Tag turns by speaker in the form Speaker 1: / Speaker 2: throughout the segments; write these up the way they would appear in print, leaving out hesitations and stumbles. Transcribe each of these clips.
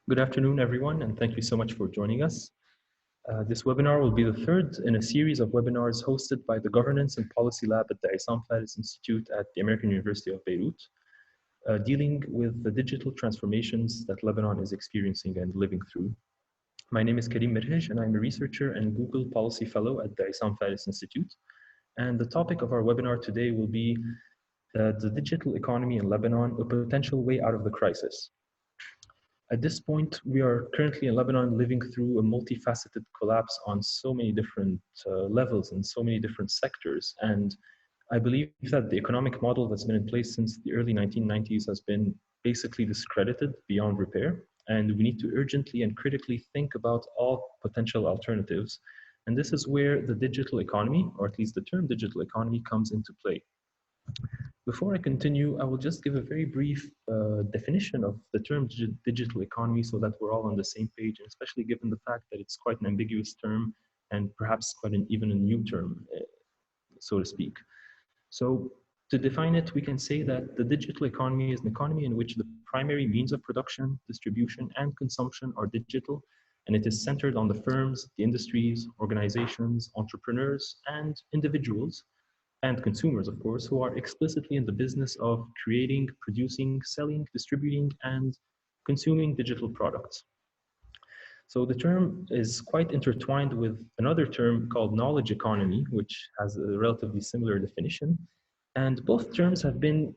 Speaker 1: Good afternoon, everyone, and thank you so much for joining us. This webinar will be the third in a series of webinars hosted by the Governance and Policy Lab at the Issam Faris Institute at the American University of Beirut, dealing with the digital transformations that Lebanon is experiencing and living through. My name is Karim Mirhej, and I'm a researcher and Google Policy Fellow at the Issam Faris Institute. And the topic of our webinar today will be the digital economy in Lebanon, a potential way out of the crisis. At this point, we are currently in Lebanon living through a multifaceted collapse on so many different levels and so many different sectors. And I believe that the economic model that's been in place since the early 1990s has been basically discredited beyond repair. And we need to urgently and critically think about all potential alternatives. And this is where the digital economy, or at least the term digital economy, comes into play. Before I continue, I will just give a very brief definition of the term digital economy so that we're all on the same page, and especially given the fact that it's quite an ambiguous term and perhaps quite even a new term, so to speak. So to define it, we can say that the digital economy is an economy in which the primary means of production, distribution, and consumption are digital, and it is centered on the firms, the industries, organizations, entrepreneurs, and individuals, and consumers, of course, who are explicitly in the business of creating, producing, selling, distributing, and consuming digital products. So the term is quite intertwined with another term called knowledge economy, which has a relatively similar definition. And both terms have been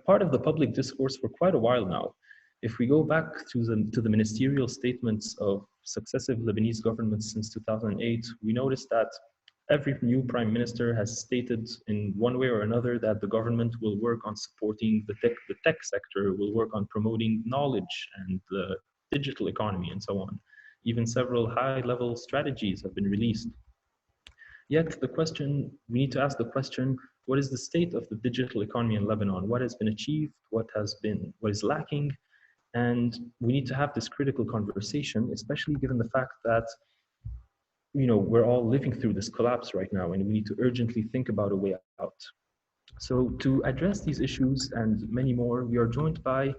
Speaker 1: part of the public discourse for quite a while now. If we go back to the ministerial statements of successive Lebanese governments since 2008, we notice that every new prime minister has stated in one way or another that the government will work on supporting the tech sector, will work on promoting knowledge and the digital economy and so on. Even several high-level strategies have been released. Yet we need to ask the question, what is the state of the digital economy in Lebanon? What has been achieved? What is lacking? And we need to have this critical conversation, especially given the fact that we're all living through this collapse right now, and we need to urgently think about a way out. So to address these issues and many more, we are joined by,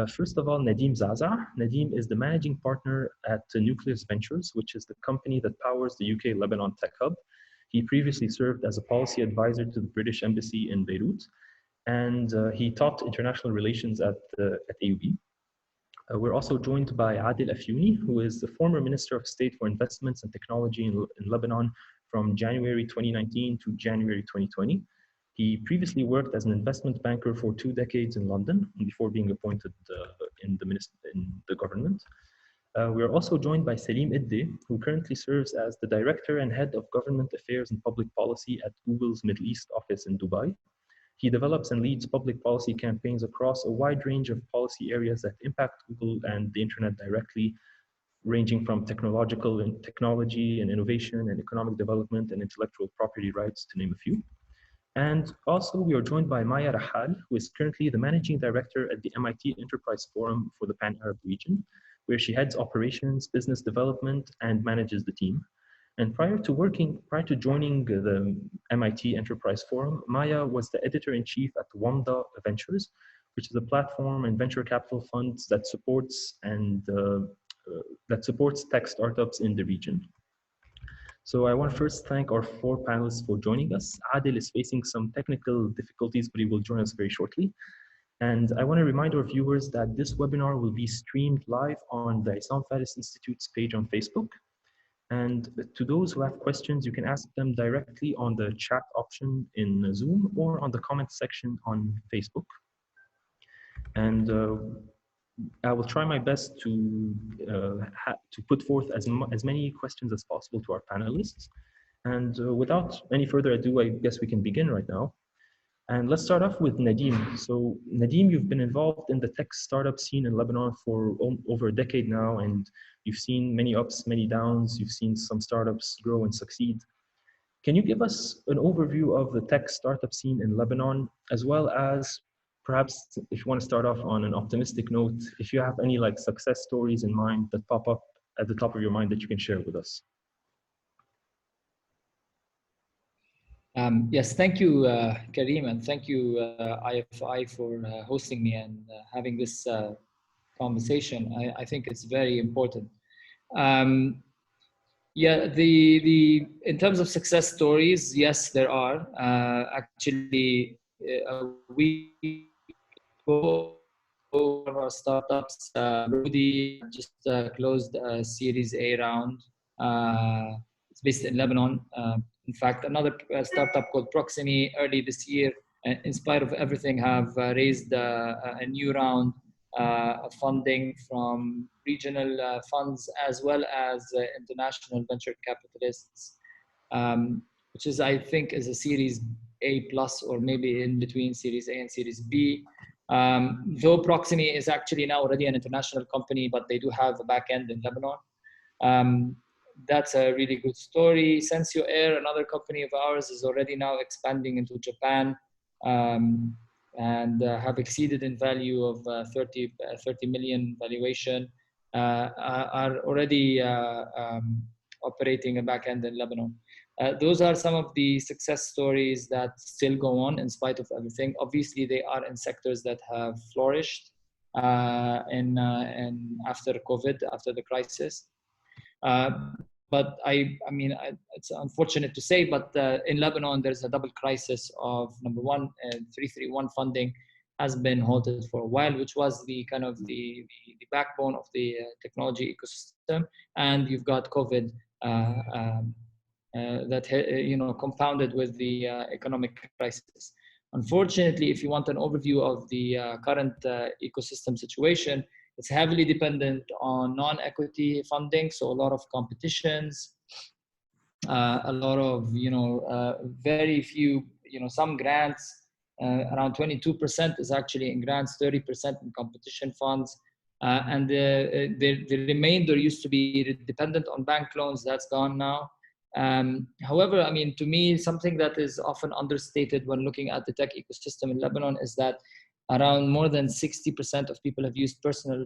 Speaker 1: first of all, Nadim Zaza. Nadim is the managing partner at Nucleus Ventures, which is the company that powers the UK Lebanon Tech Hub. He previously served as a policy advisor to the British Embassy in Beirut, and he taught international relations at AUB. We're also joined by Adil Afyouni, who is the former Minister of State for Investments and Technology in Lebanon from January 2019 to January 2020. He previously worked as an investment banker for 2 decades in London before being appointed in the government. We are also joined by Salim Idde, who currently serves as the Director and Head of Government Affairs and Public Policy at Google's Middle East office in Dubai. He develops and leads public policy campaigns across a wide range of policy areas that impact Google and the internet directly, ranging from technology and innovation and economic development and intellectual property rights, to name a few. And also we are joined by Maya Rahal, who is currently the Managing Director at the MIT Enterprise Forum for the Pan-Arab region, where she heads operations, business development, and manages the team. And prior to joining the MIT Enterprise Forum, Maya was the editor-in-chief at WAMDA Ventures, which is a platform and venture capital fund that supports tech startups in the region. So I want to first thank our 4 panelists for joining us. Adil is facing some technical difficulties, but he will join us very shortly. And I want to remind our viewers that this webinar will be streamed live on the Issam Faris Institute's page on Facebook. And to those who have questions, you can ask them directly on the chat option in Zoom or on the comment section on Facebook. And I will try my best to put forth as many questions as possible to our panelists. And without any further ado, I guess we can begin right now. And let's start off with Nadim. So Nadim, you've been involved in the tech startup scene in Lebanon for over a decade now, and you've seen many ups, many downs. You've seen some startups grow and succeed. Can you give us an overview of the tech startup scene in Lebanon, as well as perhaps if you want to start off on an optimistic note, if you have any success stories in mind that pop up at the top of your mind that you can share with us?
Speaker 2: Yes, thank you, Karim, and thank you, IFI, for hosting me and having this conversation. I think it's very important. Um, yeah, the in terms of success stories, yes, there are. Actually, a week ago, one of our startups, Rudy, just closed a Series A round. It's based in Lebanon. In fact, another startup called Proximy early this year, in spite of everything, have raised a new round of funding from regional funds as well as international venture capitalists, which is, I think, is a Series A plus or maybe in between Series A and Series B. Though Proximy is actually now already an international company, but they do have a back end in Lebanon. That's a really good story. Sensio Air, another company of ours, is already now expanding into Japan, and have exceeded in value of 30 million valuation, are already operating a back end in Lebanon. Those are some of the success stories that still go on in spite of everything. Obviously, they are in sectors that have flourished in after COVID, after the crisis. But I mean, it's unfortunate to say, but in Lebanon, there's a double crisis of, number one, 331 funding has been halted for a while, which was the kind of the backbone of the technology ecosystem. And you've got COVID that compounded with the economic crisis. Unfortunately, if you want an overview of the current ecosystem situation, it's heavily dependent on non-equity funding, so a lot of competitions, a lot of very few, some grants. Around 22% is actually in grants, 30% in competition funds, and the remainder used to be dependent on bank loans. That's gone now. However, I mean, to me, something that is often understated when looking at the tech ecosystem in Lebanon is that around more than 60% of people have used personal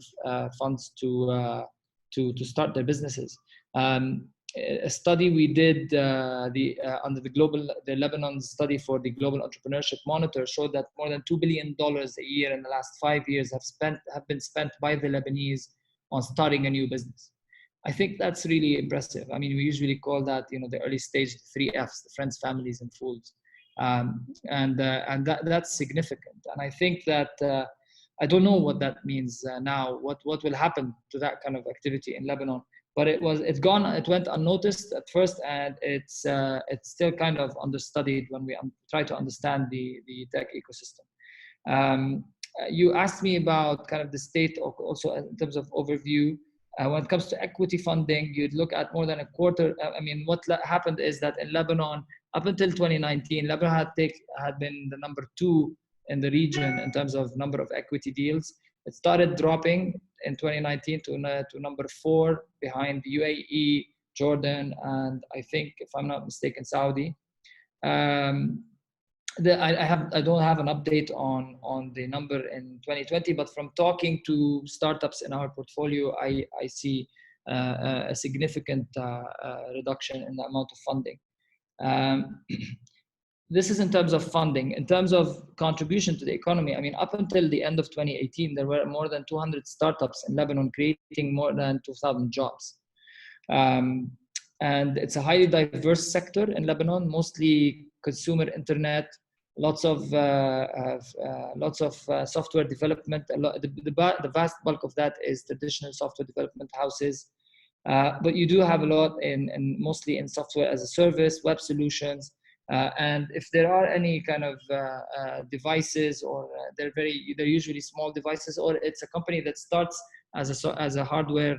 Speaker 2: funds to start their businesses. A study we did under the Lebanon study for the Global Entrepreneurship Monitor showed that more than $2 billion a year in the last 5 years have been spent by the Lebanese on starting a new business. I think that's really impressive. I mean, we usually call that, the early stage, the 3 Fs, the friends, families, and fools. And that's significant. And I think that I don't know what that means now. What will happen to that kind of activity in Lebanon? But it went unnoticed at first, and it's still kind of understudied when we try to understand the tech ecosystem. You asked me about kind of the state, also in terms of overview. When it comes to equity funding, you'd look at more than a quarter. I mean, what happened is that in Lebanon, up until 2019, Lebanon had been the number 2 in the region in terms of number of equity deals. It started dropping in 2019 to number 4, behind the UAE, Jordan, and I think, if I'm not mistaken, Saudi. I don't have an update on the number in 2020, but from talking to startups in our portfolio, I see a significant reduction in the amount of funding. This is in terms of funding. In terms of contribution to the economy, I mean, up until the end of 2018, there were more than 200 startups in Lebanon creating more than 2,000 jobs. And it's a highly diverse sector in Lebanon, mostly consumer internet, lots of software development. The vast bulk of that is traditional software development houses. But you do have a lot mostly in software as a service, web solutions. And if there are any kind of devices, or they're usually small devices, or it's a company that starts as a hardware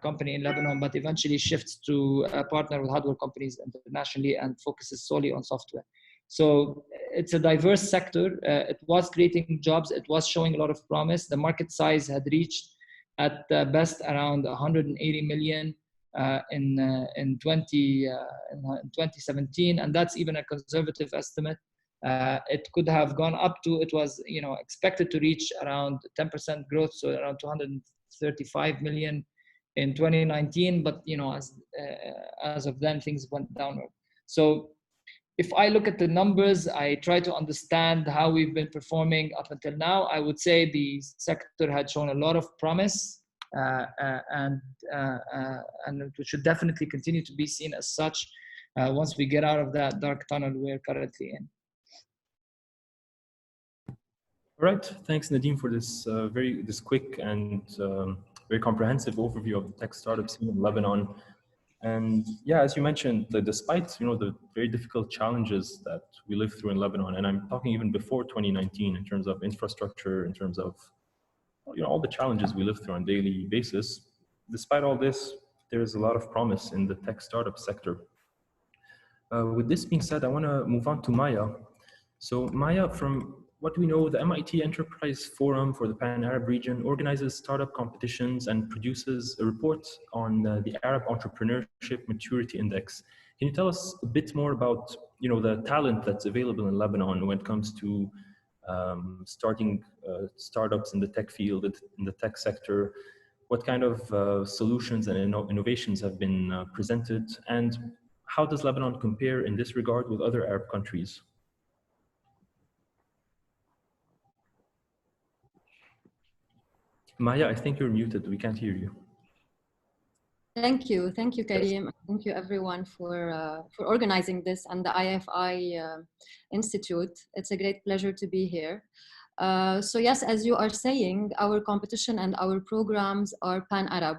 Speaker 2: company in Lebanon, but eventually shifts to partner with hardware companies internationally and focuses solely on software. So it's a diverse sector. It was creating jobs. It was showing a lot of promise. The market size had reached at best around 180 million in 2017, and that's even a conservative estimate. It could have gone up to, it was expected to reach around 10% growth, so around 235 million in 2019. But as of then, things went downward. So if I look at the numbers, I try to understand how we've been performing up until now. I would say the sector had shown a lot of promise, and it should definitely continue to be seen as such once we get out of that dark tunnel we're currently in.
Speaker 1: All right, thanks Nadeem for this quick and very comprehensive overview of the tech startup scene in Lebanon. And yeah, as you mentioned, despite the very difficult challenges that we live through in Lebanon, and I'm talking even before 2019 in terms of infrastructure, in terms of all the challenges we live through on a daily basis, despite all this, there's a lot of promise in the tech startup sector. With this being said, I want to move on to Maya. So Maya, from what we know, the MIT Enterprise Forum for the Pan-Arab region organizes startup competitions and produces a report on the Arab Entrepreneurship Maturity Index. Can you tell us a bit more about the talent that's available in Lebanon when it comes to starting startups in the tech field, in the tech sector? What kind of solutions and innovations have been presented, and how does Lebanon compare in this regard with other Arab countries? Maya, I think you're muted. We can't hear you.
Speaker 3: Thank you, Karim. Thank you, everyone, for organizing this and the IFI Institute. It's a great pleasure to be here. So yes, as you are saying, our competition and our programs are pan-Arab.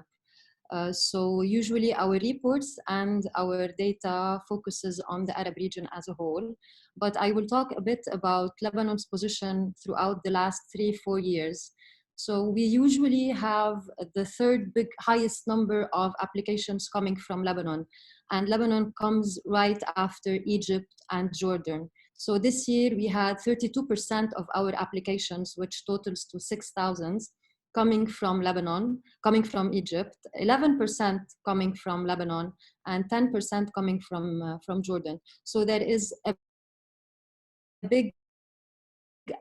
Speaker 3: So usually our reports and our data focuses on the Arab region as a whole. But I will talk a bit about Lebanon's position throughout the last 3-4 years. So we usually have the third highest number of applications coming from Lebanon. And Lebanon comes right after Egypt and Jordan. So this year we had 32% of our applications, which totals to 6,000, coming from Lebanon, coming from Egypt, 11% coming from Lebanon, and 10% coming from Jordan. So there is a big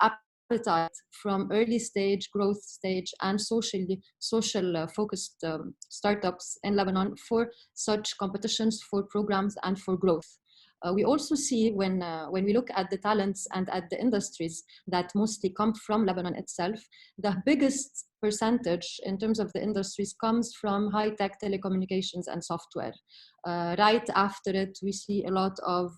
Speaker 3: appetite from early stage, growth stage, and social focused startups in Lebanon for such competitions, for programs, and for growth. We also see when we look at the talents and at the industries that mostly come from Lebanon itself, the biggest percentage in terms of the industries comes from high-tech telecommunications and software. Right after it, we see a lot of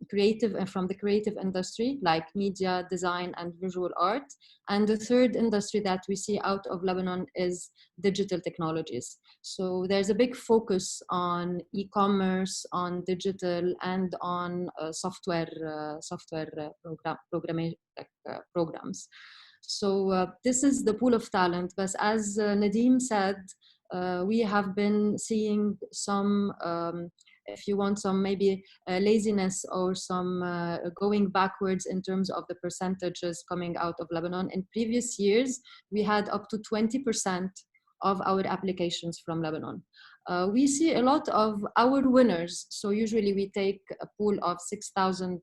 Speaker 3: creative and from the creative industry like media, design, and visual art. And the third industry that we see out of Lebanon is digital technologies. So there's a big focus on e-commerce, on digital, and on software programs. So this is the pool of talent. But as Nadeem said, we have been seeing some if you want some maybe laziness or some going backwards in terms of the percentages coming out of Lebanon. In previous years, we had up to 20% of our applications from Lebanon. We see a lot of our winners. So usually we take a pool of 6,000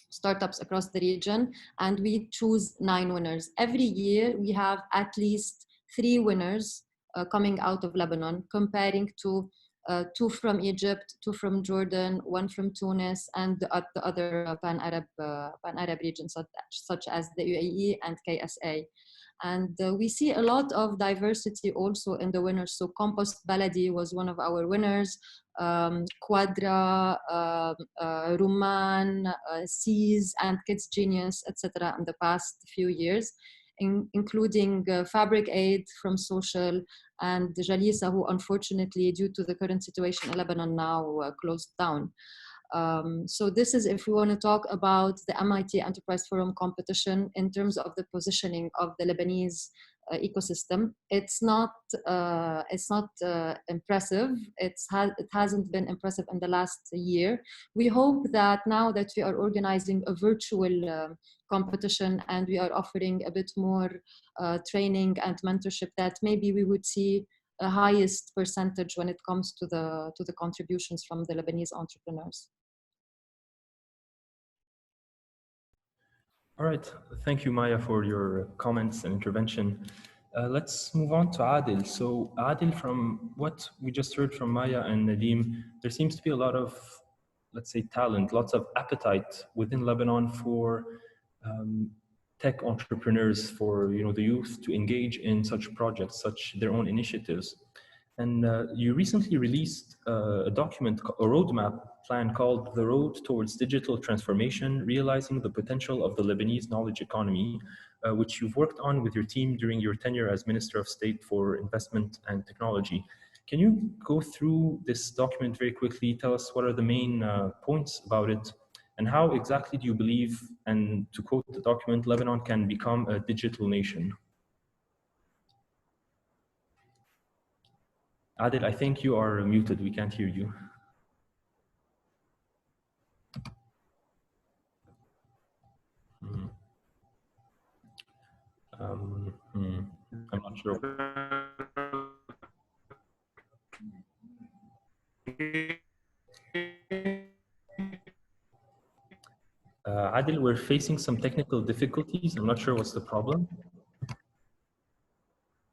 Speaker 3: startups across the region, and we choose 9 winners. Every year we have at least 3 winners coming out of Lebanon, comparing to 2 from Egypt, 2 from Jordan, 1 from Tunis, and the other pan-Arab regions such as the UAE and KSA. And we see a lot of diversity also in the winners. So Compost Baladi was one of our winners, Quadra, Rumman, Seas, and Kids Genius, etc. in the past few years, including Fabric Aid from Social, and Jalisa, who unfortunately, due to the current situation in Lebanon now closed down. So this is if we want to talk about the MIT Enterprise Forum competition in terms of the positioning of the Lebanese ecosystem. It's not impressive. It hasn't been impressive in the last year. We hope that now that we are organizing a virtual competition and we are offering a bit more training and mentorship, that maybe we would see a highest percentage when it comes to the contributions from the Lebanese entrepreneurs.
Speaker 1: All right, thank you, Maya, for your comments and intervention. Let's move on to Adil. So Adil, from what we just heard from Maya and Nadeem, there seems to be a lot of let's say, talent, lots of appetite within Lebanon for tech entrepreneurs, for the youth to engage in such projects, such their own initiatives. And you recently released a document, a roadmap plan called The Road Towards Digital Transformation, Realizing the Potential of the Lebanese Knowledge Economy, which you've worked on with your team during your tenure as Minister of State for Investment and Technology. Can you go through this document very quickly? Tell us what are the main points about it, and how exactly do you believe, and to quote the document, Lebanon can become a digital nation? Adil, I think you are muted. We can't hear you. I'm not sure. Adil, we're facing some technical difficulties. I'm not sure what's the problem.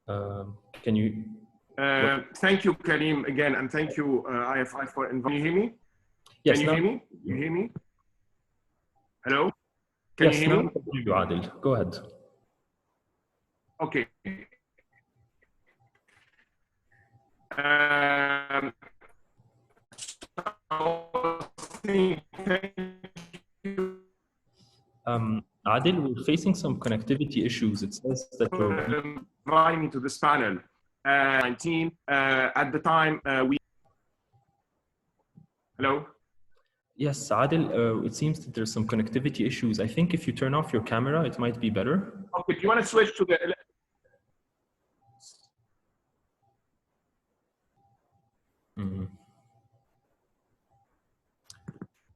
Speaker 1: Can you?
Speaker 4: Thank you, Karim, again, and thank you, IFI, for inviting me. Can you hear me?
Speaker 1: Yes.
Speaker 4: Can you hear me? You hear me? Hello? Can you hear me?
Speaker 1: Yes, you, Adil. Go ahead.
Speaker 4: Okay.
Speaker 1: Adil, we're facing some connectivity issues. It says that you're
Speaker 4: inviting me to this panel. 19 at the time we. Hello.
Speaker 1: Yes, Adil, it seems that there's some connectivity issues. I think if you turn off your camera, it might be better.
Speaker 4: Okay, do you want to switch to the...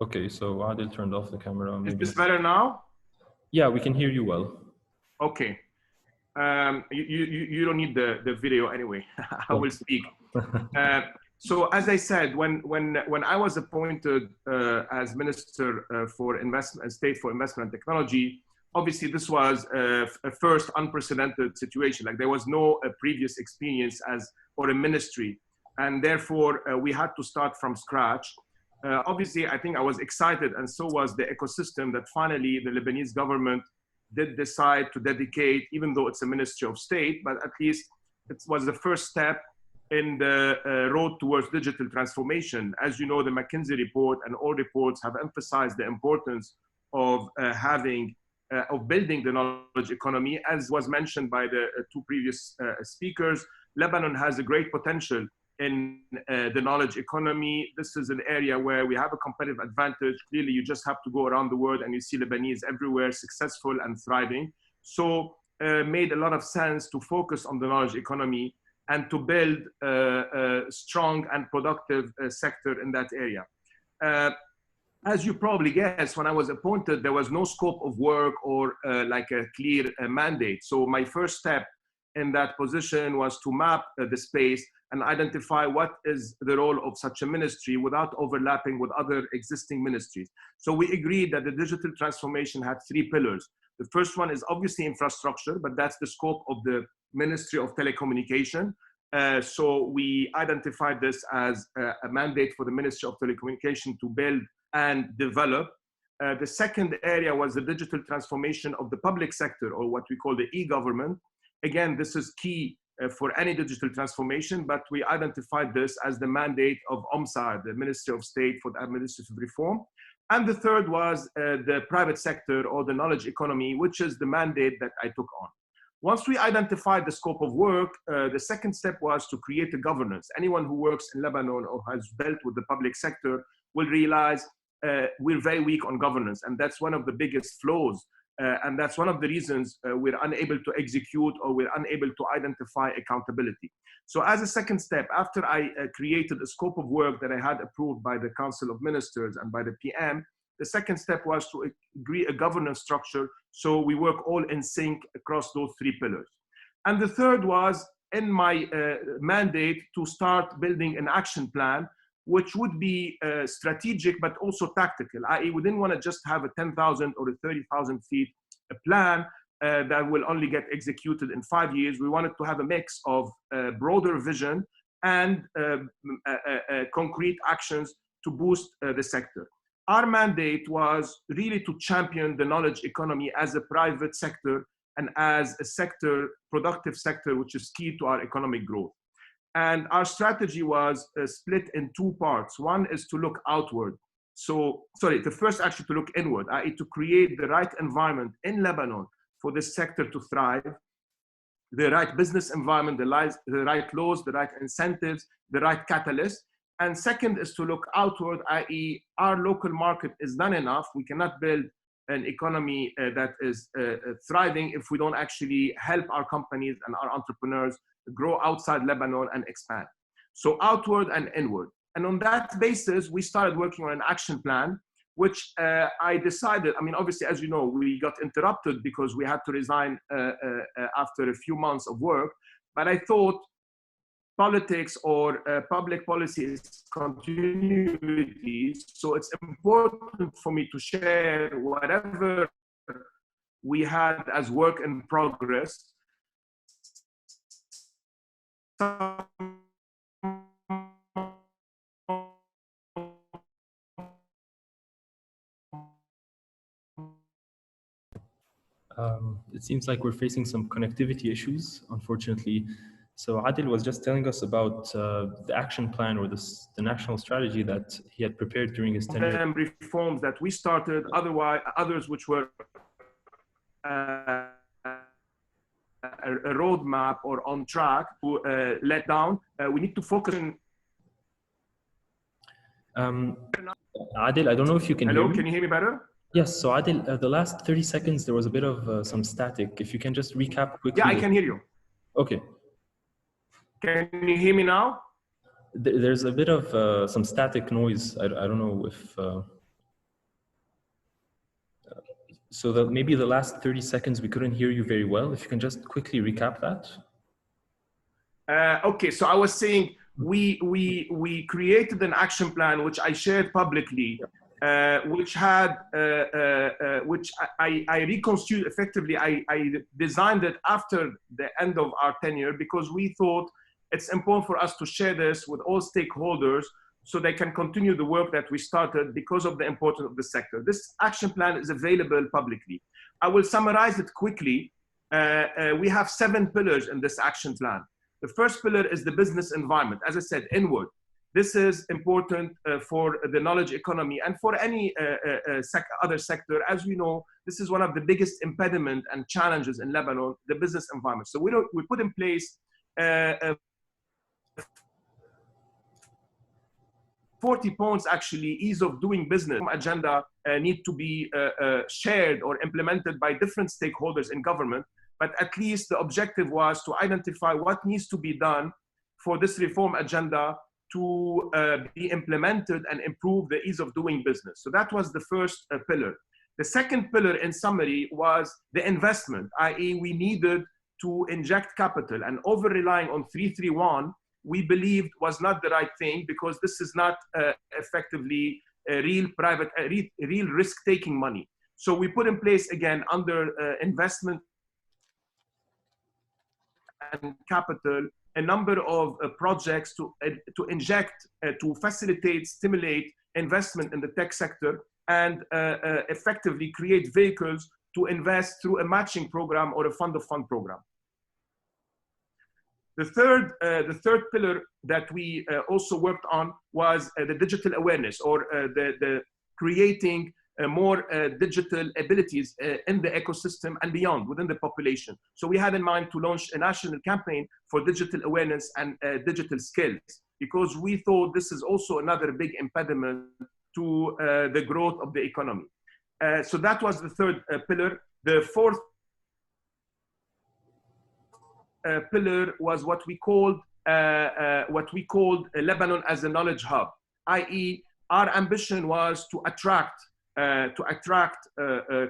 Speaker 1: Okay, so Adil turned off the camera.
Speaker 4: Maybe. Is this better now?
Speaker 1: Yeah, we can hear you well.
Speaker 4: Okay. You don't need the video anyway. I will speak. So as I said, when I was appointed as Minister for Investment, State for Investment and Technology, obviously this was a first unprecedented situation. Like there was no previous experience for a ministry, and therefore we had to start from scratch. Obviously, I think I was excited, and so was the ecosystem, that finally the Lebanese government did decide to dedicate, even though it's a Ministry of State, but at least it was the first step in the road towards digital transformation. As you know, the McKinsey report and all reports have emphasized the importance of building the knowledge economy. As was mentioned by the two previous speakers, Lebanon has a great potential in the knowledge economy. This is an area where we have a competitive advantage. Clearly, you just have to go around the world and you see Lebanese everywhere successful and thriving. So made a lot of sense to focus on the knowledge economy and to build a strong and productive sector in that area. As you probably guessed, when I was appointed, there was no scope of work or like a clear mandate. So my first step in that position was to map the space and identify what is the role of such a ministry without overlapping with other existing ministries. So we agreed that the digital transformation had three pillars. The first one is obviously infrastructure, but that's the scope of the Ministry of Telecommunication. So we identified this as a mandate for the Ministry of Telecommunication to build and develop. The second area was the digital transformation of the public sector, or what we call the e-government. Again, this is key for any digital transformation, but we identified this as the mandate of OMSA, the Ministry of State for the Administrative Reform. And the third was the private sector, or the knowledge economy, which is the mandate that I took on. Once we identified the scope of work, the second step was to create a governance. Anyone who works in Lebanon or has dealt with the public sector will realize we're very weak on governance, and that's one of the biggest flaws. And that's one of the reasons we're unable to execute, or we're unable to identify accountability. So as a second step, after I created a scope of work that I had approved by the Council of Ministers and by the PM, the second step was to agree a governance structure so we work all in sync across those three pillars. And the third was in my mandate to start building an action plan, which would be strategic but also tactical, i.e. we didn't want to just have a 10,000 or a 30,000 feet plan that will only get executed in 5 years. We wanted to have a mix of broader vision and concrete actions to boost the sector. our mandate was really to champion the knowledge economy as a private sector and as a sector, productive sector, which is key to our economic growth. And our strategy was split in two parts. One is to look outward. So, sorry, the first actually to look inward, i.e. to create the right environment in Lebanon for this sector to thrive, the right business environment, the right laws, the right incentives, the right catalyst. And second is to look outward, i.e. our local market is not enough. We cannot build an economy that is thriving if we don't actually help our companies and our entrepreneurs grow outside Lebanon and expand. So outward and inward. And on that basis, we started working on an action plan, which I decided, I mean, obviously, as you know, we got interrupted because we had to resign after a few months of work. But I thought politics or public policy is continuity. So it's important for me to share whatever we had as work in progress.
Speaker 1: It seems like we're facing some connectivity issues, unfortunately. So Adil was just telling us about the action plan or the national strategy that he had prepared during his tenure.
Speaker 4: Reforms that we started, others which were a roadmap or on track to let down. We need to focus on.
Speaker 1: Adil, I don't know if you can hear me.
Speaker 4: Hello, can you hear me better?
Speaker 1: Yes, so Adil, the last 30 seconds, there was a bit of some static. If you can just recap quickly.
Speaker 4: Yeah, I can hear you.
Speaker 1: Okay.
Speaker 4: Can you hear me now?
Speaker 1: There's a bit of some static noise. I don't know if... so that maybe the last 30 seconds, we couldn't hear you very well. If you can just quickly recap that.
Speaker 4: Okay, so I was saying we created an action plan, which I shared publicly, which had, which I reconstructed effectively. I designed it after the end of our tenure because we thought it's important for us to share this with all stakeholders so they can continue the work that we started because of the importance of the sector. This action plan is available publicly. I will summarize it quickly. We have 7 pillars in this action plan. The first pillar is the business environment. As I said, inward. This is important for the knowledge economy and for any other sector. As we know, this is one of the biggest impediments and challenges in Lebanon, the business environment. So we put in place 40 points, actually, ease of doing business agenda need to be shared or implemented by different stakeholders in government. But at least the objective was to identify what needs to be done for this reform agenda to be implemented and improve the ease of doing business. So that was the first pillar. The second pillar, in summary, was the investment, i.e. we needed to inject capital, and over-relying on 331, we believed was not the right thing because this is not effectively real private, real risk-taking money. So we put in place, again, under investment and capital, a number of projects to inject, to facilitate, stimulate investment in the tech sector and effectively create vehicles to invest through a matching program or a fund-of-fund program. The third pillar that we also worked on was the digital awareness, or the creating more digital abilities in the ecosystem and beyond within the population. So we had in mind to launch a national campaign for digital awareness and digital skills, because we thought this is also another big impediment to the growth of the economy. So that was the third pillar. The fourth pillar was what we called Lebanon as a knowledge hub, i.e. our ambition was to attract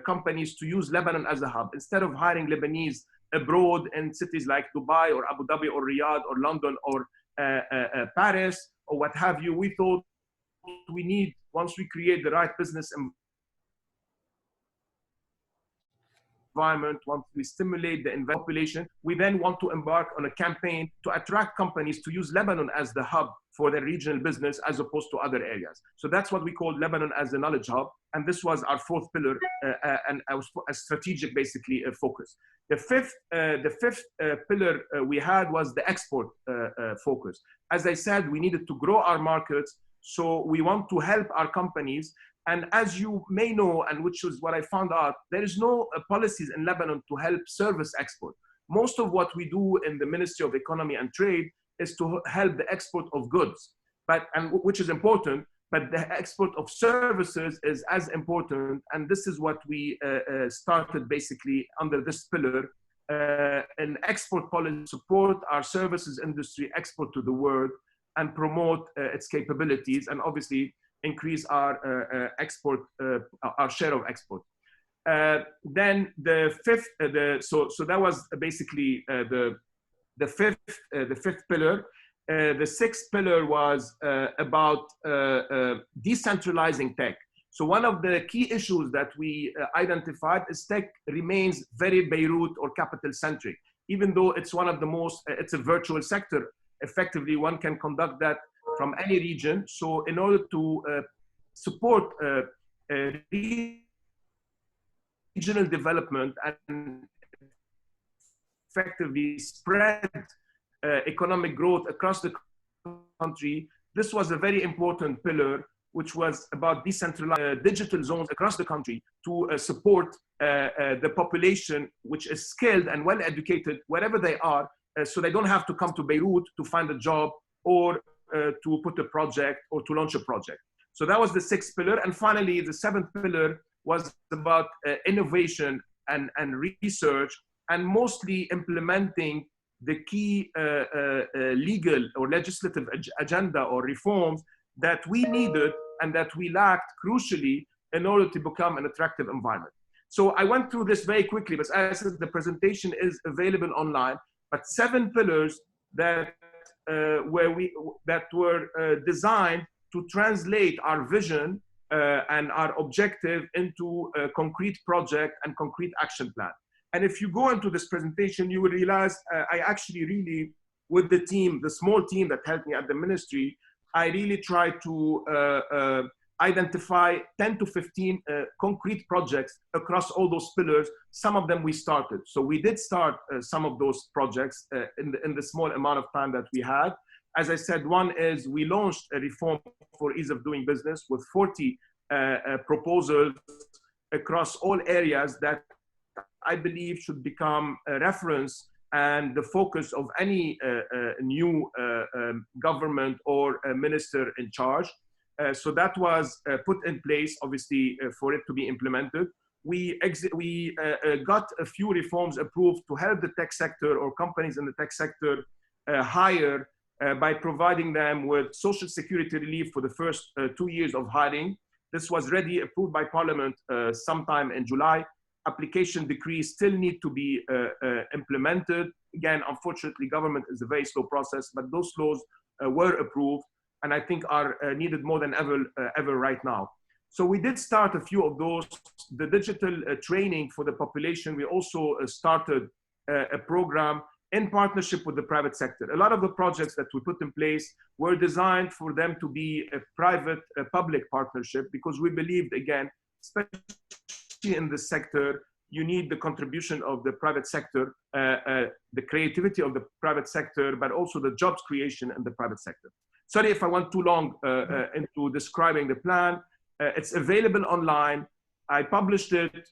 Speaker 4: companies to use Lebanon as a hub. Instead of hiring Lebanese abroad in cities like Dubai or Abu Dhabi or Riyadh or London or Paris or what have you, we thought we need, once we create the right business environment, once we stimulate the population, we then want to embark on a campaign to attract companies to use Lebanon as the hub for their regional business as opposed to other areas. So that's what we call Lebanon as a knowledge hub. And this was our fourth pillar and a strategic, basically, focus. The fifth pillar we had was the export focus. As I said, we needed to grow our markets. So we want to help our companies. And as you may know, and which is what I found out, there is no policies in Lebanon to help service export. Most of what we do in the Ministry of Economy and Trade is to help the export of goods, which is important, but the export of services is as important. And this is what we started basically under this pillar, an export policy, support our services industry, export to the world, and promote its capabilities, and obviously increase our export, our share of export. Then the fifth, so that was basically the fifth pillar. The sixth pillar was about decentralizing tech. So one of the key issues that we identified is tech remains very Beirut or capital centric, even though it's one of the most, it's a virtual sector. Effectively, one can conduct that from any region. So in order to support regional development and effectively spread economic growth across the country, this was a very important pillar, which was about decentralized digital zones across the country to support the population, which is skilled and well educated wherever they are, so they don't have to come to Beirut to find a job or to put a project or to launch a project. So that was the sixth pillar. And finally, the seventh pillar was about innovation and research, and mostly implementing the key legal or legislative agenda or reforms that we needed and that we lacked crucially in order to become an attractive environment. So I went through this very quickly, but as I said, the presentation is available online. But 7 pillars that were designed to translate our vision and our objective into a concrete project and concrete action plan. And if you go into this presentation, you will realize I actually really, with the team, the small team that helped me at the ministry, I really tried to identify 10 to 15 concrete projects across all those pillars. Some of them we started. So we did start some of those projects in the small amount of time that we had. As I said, one is we launched a reform for ease of doing business with 40 proposals across all areas that I believe should become a reference and the focus of any new government or minister in charge. So that was put in place, obviously, for it to be implemented. We got a few reforms approved to help the tech sector or companies in the tech sector hire by providing them with social security relief for the first 2 years of hiring. This was already approved by Parliament sometime in July. Application decrees still need to be implemented. Again, unfortunately, government is a very slow process, but those laws were approved, and I think are needed more than ever right now. So we did start a few of those. The digital training for the population, we also started a program in partnership with the private sector. A lot of the projects that we put in place were designed for them to be a private-public partnership, because we believed, again, especially in this sector, you need the contribution of the private sector, the creativity of the private sector, but also the jobs creation in the private sector. Sorry if I went too long into describing the plan. It's available online. I published it,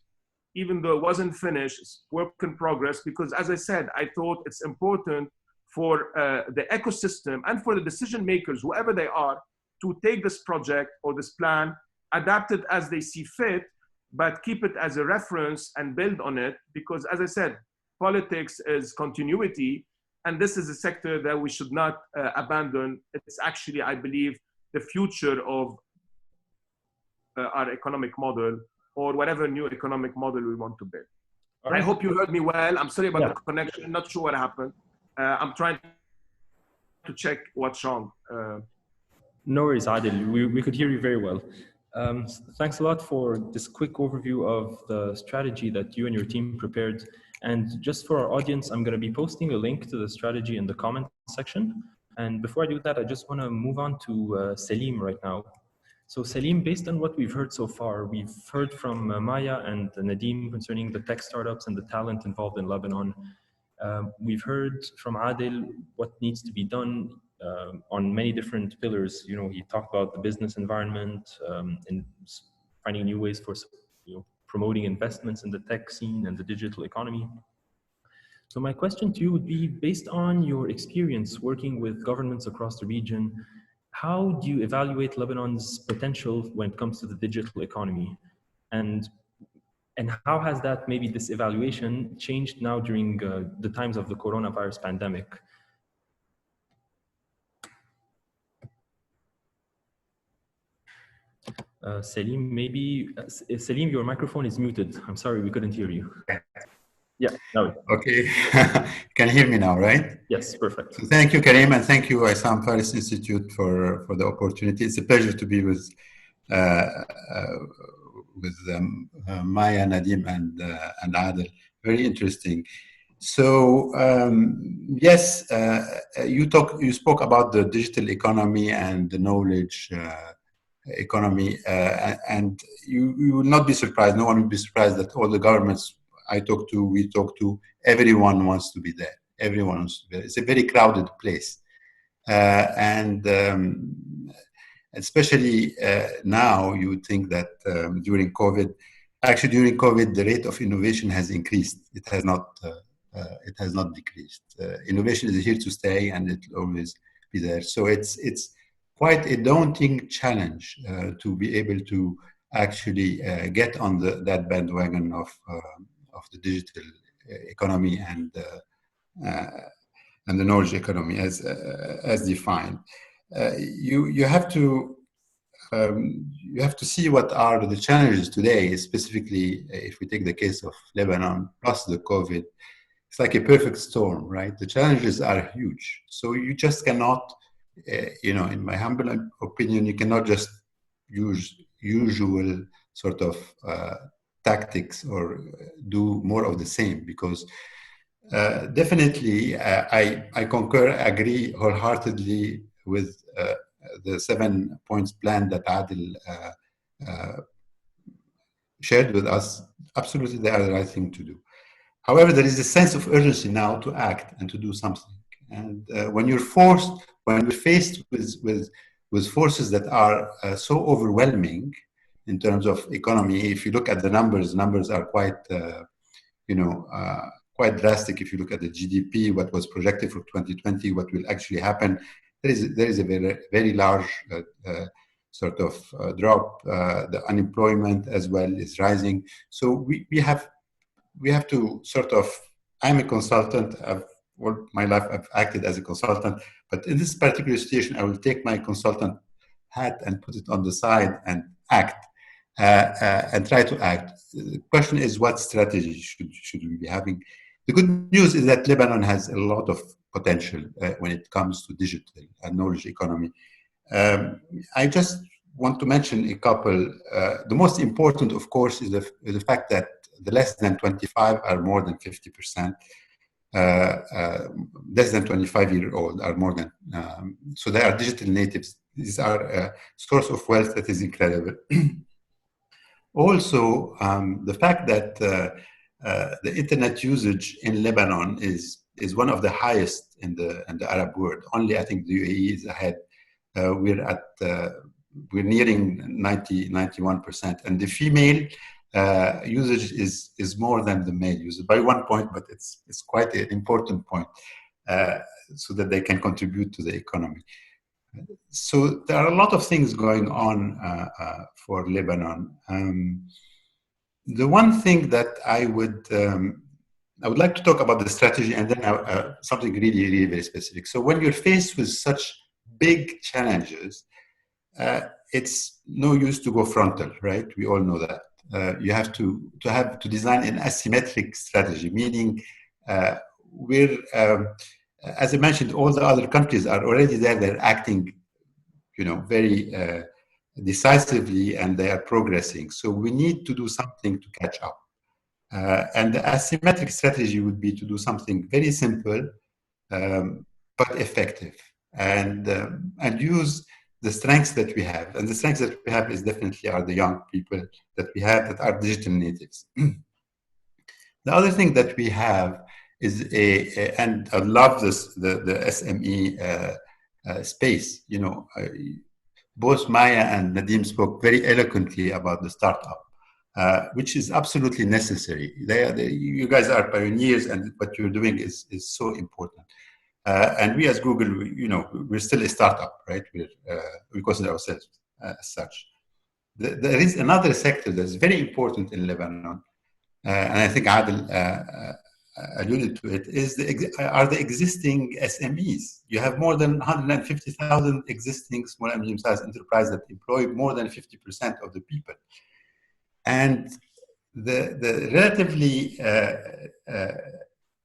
Speaker 4: even though it wasn't finished, it's work in progress, because as I said, I thought it's important for the ecosystem and for the decision makers, whoever they are, to take this project or this plan, adapt it as they see fit, but keep it as a reference and build on it, because as I said, politics is continuity, and this is a sector that we should not abandon. It's actually, I believe, the future of our economic model, or whatever new economic model we want to build. Right. I hope you heard me well. I'm sorry about the connection. Not sure what happened. I'm trying to check what's wrong.
Speaker 1: No worries, Adil. We could hear you very well. Thanks a lot for this quick overview of the strategy that you and your team prepared. And just for our audience, I'm going to be posting a link to the strategy in the comment section. And before I do that, I just want to move on to Salim right now. So Salim, based on what we've heard so far, we've heard from Maya and Nadim concerning the tech startups and the talent involved in Lebanon. We've heard from Adil what needs to be done on many different pillars. You know, he talked about the business environment and finding new ways for promoting investments in the tech scene and the digital economy. So my question to you would be, based on your experience working with governments across the region, how do you evaluate Lebanon's potential when it comes to the digital economy? And how has that, maybe this evaluation, changed now during the times of the coronavirus pandemic? Salim, maybe, Salim, your microphone is muted. I'm sorry, we couldn't hear you. Yeah, now.
Speaker 5: Okay, can you hear me now, right?
Speaker 1: Yes, perfect.
Speaker 5: So thank you, Karim, and thank you, Isam Faris Institute, for the opportunity. It's a pleasure to be with Maya, Nadim, and Adel. Very interesting. So yes, you spoke about the digital economy and the knowledge economy, and you will not be surprised. No one will be surprised that all the governments we talk to, everyone wants to be there. Everyone wants to be there. It's a very crowded place, and especially now, you would think that during COVID, the rate of innovation has increased. It has not decreased. Innovation is here to stay, and it will always be there. So it's quite a daunting challenge to be able to actually get on that bandwagon of the digital economy and the knowledge economy as defined. You have to see what are the challenges today, specifically if we take the case of Lebanon plus the COVID. It's like a perfect storm, right? The challenges are huge. So you just cannot, in my humble opinion, you cannot just use usual sort of tactics or do more of the same, because definitely I agree wholeheartedly with the 7 points plan that Adil shared with us. Absolutely, they are the right thing to do. However, there is a sense of urgency now to act and to do something. And when you're faced with forces that are so overwhelming in terms of economy, if you look at the numbers are quite, quite drastic. If you look at the GDP, what was projected for 2020, what will actually happen, there is a very, very large sort of drop. The unemployment as well is rising. So we have to sort of, I'm a consultant. All my life I've acted as a consultant, but in this particular situation, I will take my consultant hat and put it on the side and act and try to act. The question is, what strategy should we be having? The good news is that Lebanon has a lot of potential when it comes to digital and knowledge economy. I just want to mention a couple. The most important, of course, is the fact that the less than 25 are more than 50%. Less than 25-year-old are more than, so they are digital natives. These are a source of wealth that is incredible. Also, the fact that the internet usage in Lebanon is one of the highest in the Arab world. Only I think the UAE is ahead. We're nearing 91%, and the female usage is more than the male usage by 1 point, but it's quite an important point, so that they can contribute to the economy. So there are a lot of things going on for Lebanon. The one thing that I would like to talk about the strategy, and then something really, really very specific. So when you're faced with such big challenges, it's no use to go frontal, right? We all know that. You have to design an asymmetric strategy, meaning as I mentioned, all the other countries are already there. They're acting, very decisively and they are progressing. So we need to do something to catch up. And the asymmetric strategy would be to do something very simple, but effective, and use the strengths that we have. And the strengths that we have is definitely are the young people that we have that are digital natives. The other thing that we have is and I love this, the SME space. You know, both Maya and Nadim spoke very eloquently about the startup, which is absolutely necessary. You guys are pioneers, and what you're doing is so important. And we as Google, you know, we're still a startup, right? We consider ourselves as such. There is another sector that's very important in Lebanon, and I think Adil alluded to it, are the existing SMEs. You have more than 150,000 existing small and medium-sized enterprises that employ more than 50% of the people. And the relatively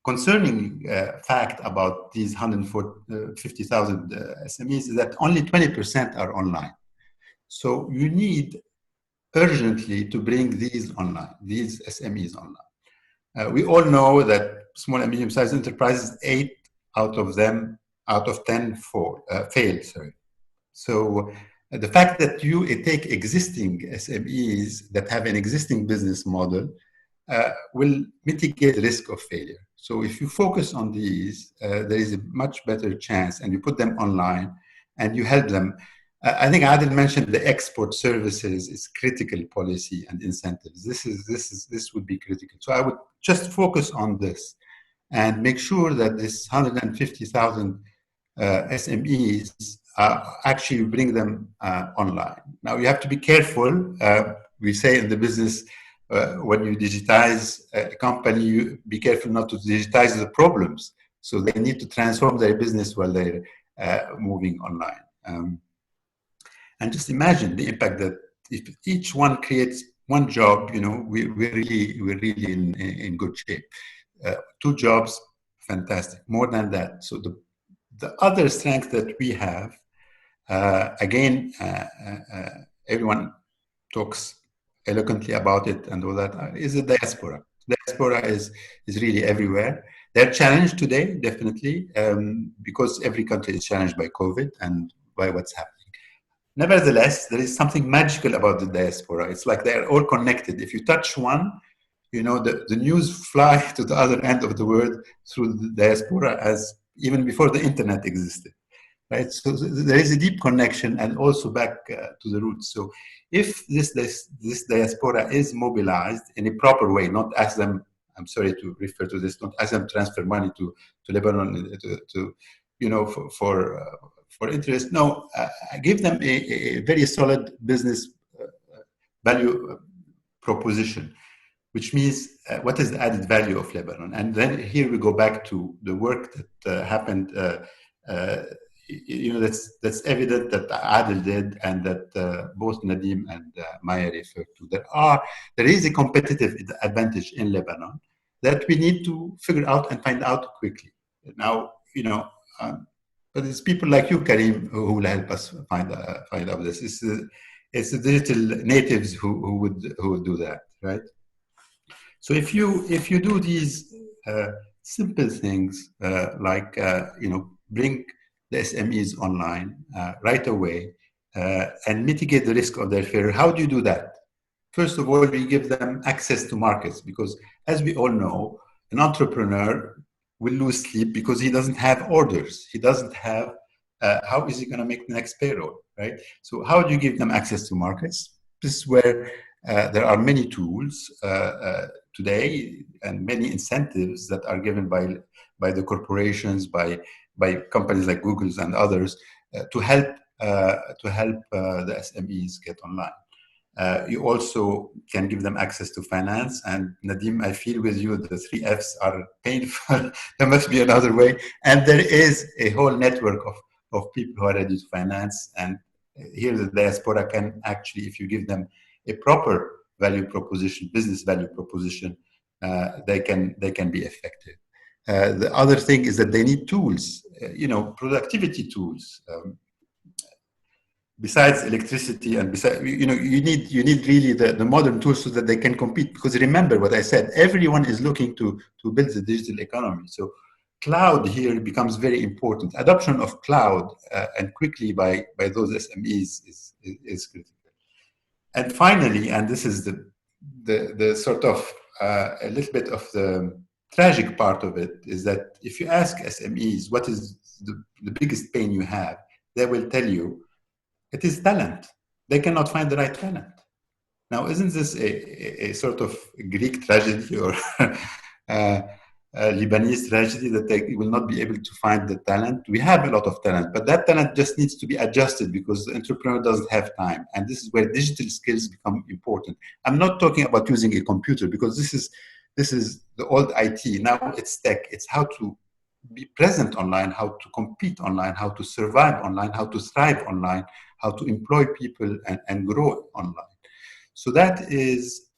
Speaker 5: concerning fact about these 150,000 SMEs is that only 20% are online. So you need urgently to bring these online, these SMEs online. We all know that small and medium-sized enterprises, 8 out of 10 fail. Sorry. So the fact that you take existing SMEs that have an existing business model will mitigate the risk of failure. So if you focus on these, there is a much better chance, and you put them online and you help them. I think Adil mentioned the export services is critical policy and incentives. This would be critical. So I would just focus on this and make sure that this 150,000 SMEs actually bring them online. Now you have to be careful. We say in the business, when you digitize a company, you be careful not to digitize the problems. So they need to transform their business while they're moving online. And just imagine the impact that if each one creates one job, you know, we're really in good shape. 2 jobs, fantastic. More than that. So the other strength that we have, again, everyone talks eloquently about it and all that, is the diaspora. Diaspora is really everywhere. They're challenged today, definitely, because every country is challenged by COVID and by what's happening. Nevertheless, there is something magical about the diaspora. It's like they're all connected. If you touch one, you know, the news fly to the other end of the world through the diaspora, as even before the internet existed, right? So there is a deep connection, and also back to the roots. So if this diaspora is mobilized in a proper way, not as them, I'm sorry to refer to this, not as them transfer money to Lebanon to you know, for interest. No, give them a very solid business value proposition, which means what is the added value of Lebanon? And then here we go back to the work that happened. You know, that's evident that Adil did, and that both Nadim and Maya referred to. There is a competitive advantage in Lebanon that we need to figure out and find out quickly. Now, you know, but it's people like you, Karim, who will help us find out this. It's the digital natives who would do that, right? So if you do these simple things like you know, bring the SMEs online right away and mitigate the risk of their failure, how do you do that? First of all, we give them access to markets, because as we all know, an entrepreneur will lose sleep because he doesn't have orders. He doesn't have, how is he going to make the next payroll, right? So how do you give them access to markets? This is where there are many tools today and many incentives that are given by the corporations, by companies like Google's and others to help the SMEs get online. You also can give them access to finance. And Nadim, I feel with you, the 3 Fs are painful. There must be another way. And there is a whole network of people who are ready to finance. And here the diaspora can actually, if you give them a proper value proposition, business value proposition, they can be effective. The other thing is that they need tools, you know, productivity tools. besides electricity and besides, you need really the modern tools so that they can compete. Because remember what I said, everyone is looking to build the digital economy. So cloud here becomes very important. Adoption of cloud and quickly by those SMEs is critical. And finally, and this is the sort of a little bit of the tragic part of it, is that if you ask SMEs what is the biggest pain you have, they will tell you it is talent. They cannot find the right talent. Now, isn't this a sort of Greek tragedy or a Lebanese tragedy that they will not be able to find the talent? We have a lot of talent, but that talent just needs to be adjusted because the entrepreneur doesn't have time. And this is where digital skills become important. I'm not talking about using a computer because this is the old IT. Now it's tech. It's how to be present online, how to compete online, how to survive online, how to thrive online, how to employ people and grow online. So that is,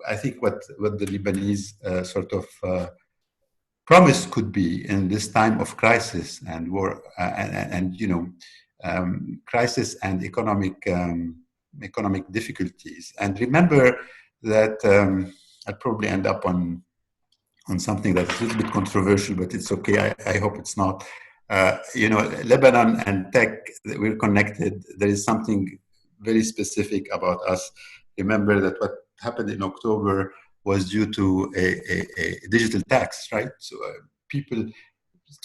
Speaker 5: I think what the Lebanese sort of promise could be in this time of crisis and war and crisis and economic difficulties. And remember that I'll probably end up on something that's a little bit controversial, but it's okay. I hope it's not. Lebanon and tech, we're connected. There is something very specific about us. Remember that what happened in October was due to a digital tax, right? So it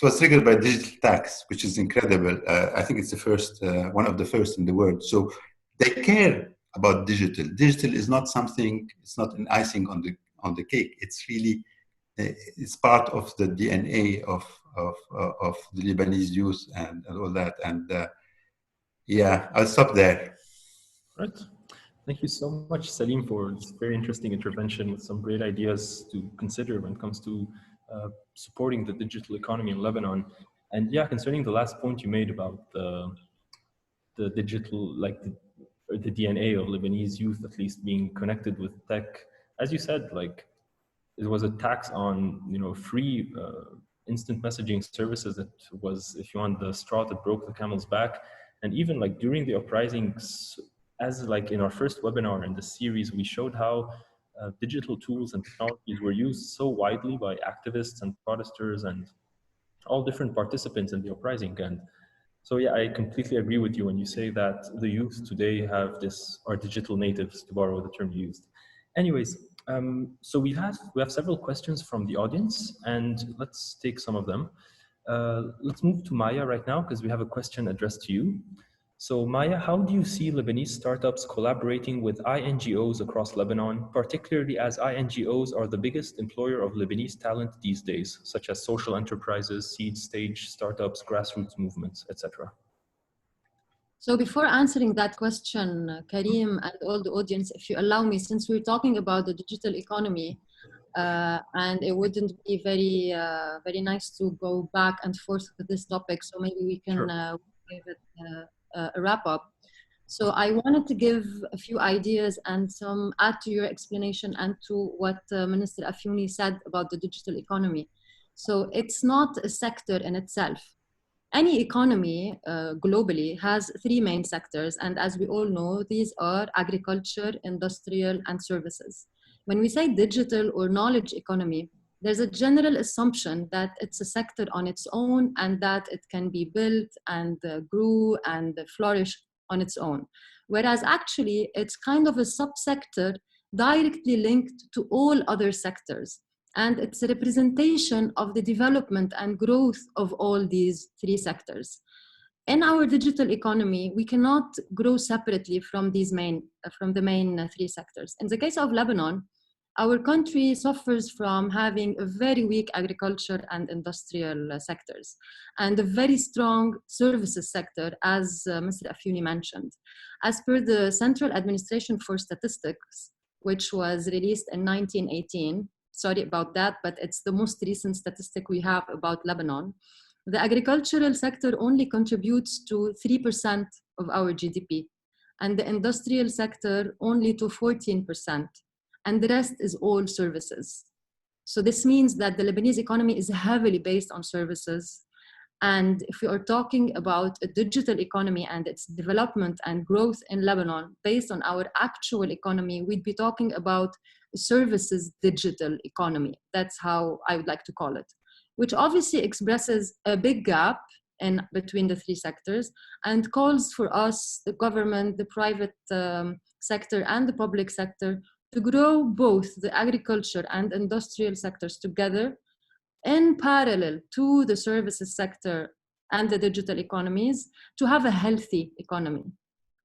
Speaker 5: was triggered by digital tax, which is incredible. I think it's the first, one of the first in the world. So they care about digital. Digital is not something, it's not an icing on the cake. It's really, it's part of the DNA of the Lebanese youth and all that. And yeah, I'll stop there.
Speaker 1: Right. Thank you so much, Salim, for this very interesting intervention with some great ideas to consider when it comes to supporting the digital economy in Lebanon. And yeah, concerning the last point you made about the digital, like the DNA of Lebanese youth, at least being connected with tech, as you said, like it was a tax on free instant messaging services that was, if you want, the straw that broke the camel's back. And even like during the uprisings, as like in our first webinar in the series, we showed how digital tools and technologies were used so widely by activists and protesters and all different participants in the uprising. And so yeah, I completely agree with you when you say that the youth today are digital natives, to borrow the term used. Anyways, so we have several questions from the audience, and let's take some of them. Let's move to Maya right now because we have a question addressed to you. So Maya, how do you see Lebanese startups collaborating with INGOs across Lebanon, particularly as INGOs are the biggest employer of Lebanese talent these days, such as social enterprises, seed stage startups, grassroots movements, etc.?
Speaker 3: So before answering that question, Karim and all the audience, if you allow me, since we're talking about the digital economy, and it wouldn't be very nice to go back and forth with this topic, so maybe we can give it a wrap up. So I wanted to give a few ideas and some add to your explanation and to what Minister Afyouni said about the digital economy. So it's not a sector in itself. Any economy globally has three main sectors, and as we all know, these are agriculture, industrial, and services. When we say digital or knowledge economy, there's a general assumption that it's a sector on its own and that it can be built and grew and flourish on its own. Whereas actually, it's kind of a subsector directly linked to all other sectors. And it's a representation of the development and growth of all these three sectors. In our digital economy, we cannot grow separately from the main three sectors. In the case of Lebanon, our country suffers from having a very weak agriculture and industrial sectors and a very strong services sector, as Mr. Afyouni mentioned. As per the Central Administration for Statistics, which was released in 1918, sorry about that, but it's the most recent statistic we have about Lebanon, the agricultural sector only contributes to 3% of our GDP, and the industrial sector only to 14%. And the rest is all services. So this means that the Lebanese economy is heavily based on services. And if we are talking about a digital economy and its development and growth in Lebanon based on our actual economy, we'd be talking about services digital economy. That's how I would like to call it, which obviously expresses a big gap in between the three sectors and calls for us, the government, the private sector, and the public sector to grow both the agriculture and industrial sectors together in parallel to the services sector and the digital economies to have a healthy economy.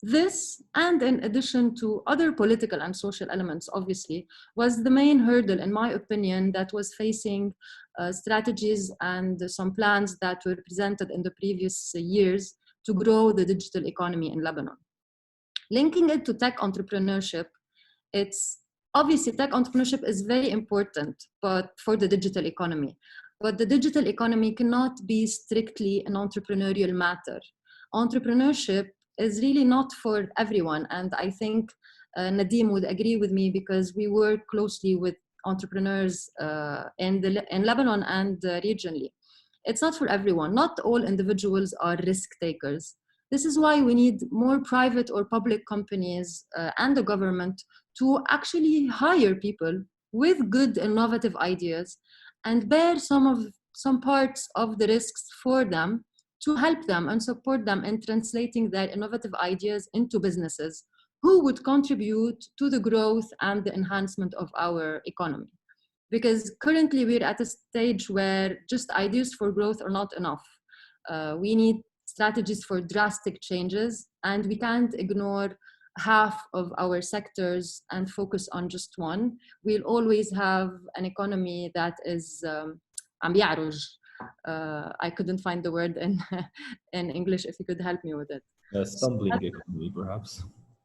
Speaker 3: This, and in addition to other political and social elements, obviously, was the main hurdle, in my opinion, that was facing strategies and some plans that were presented in the previous years to grow the digital economy in Lebanon. Linking it to tech entrepreneurship, it's obviously tech entrepreneurship is very important, but for the digital economy. But the digital economy cannot be strictly an entrepreneurial matter. Entrepreneurship is really not for everyone. And I think Nadeem would agree with me because we work closely with entrepreneurs in Lebanon and regionally. It's not for everyone. Not all individuals are risk takers. This is why we need more private or public companies and the government to actually hire people with good innovative ideas and bear some parts of the risks for them to help them and support them in translating their innovative ideas into businesses who would contribute to the growth and the enhancement of our economy. Because currently we're at a stage where just ideas for growth are not enough. We need strategies for drastic changes, and we can't ignore half of our sectors and focus on just one. We'll always have an economy that is عم بيعرج. I couldn't find the word in English, if you could help me with it.
Speaker 1: Stumbling economy, perhaps.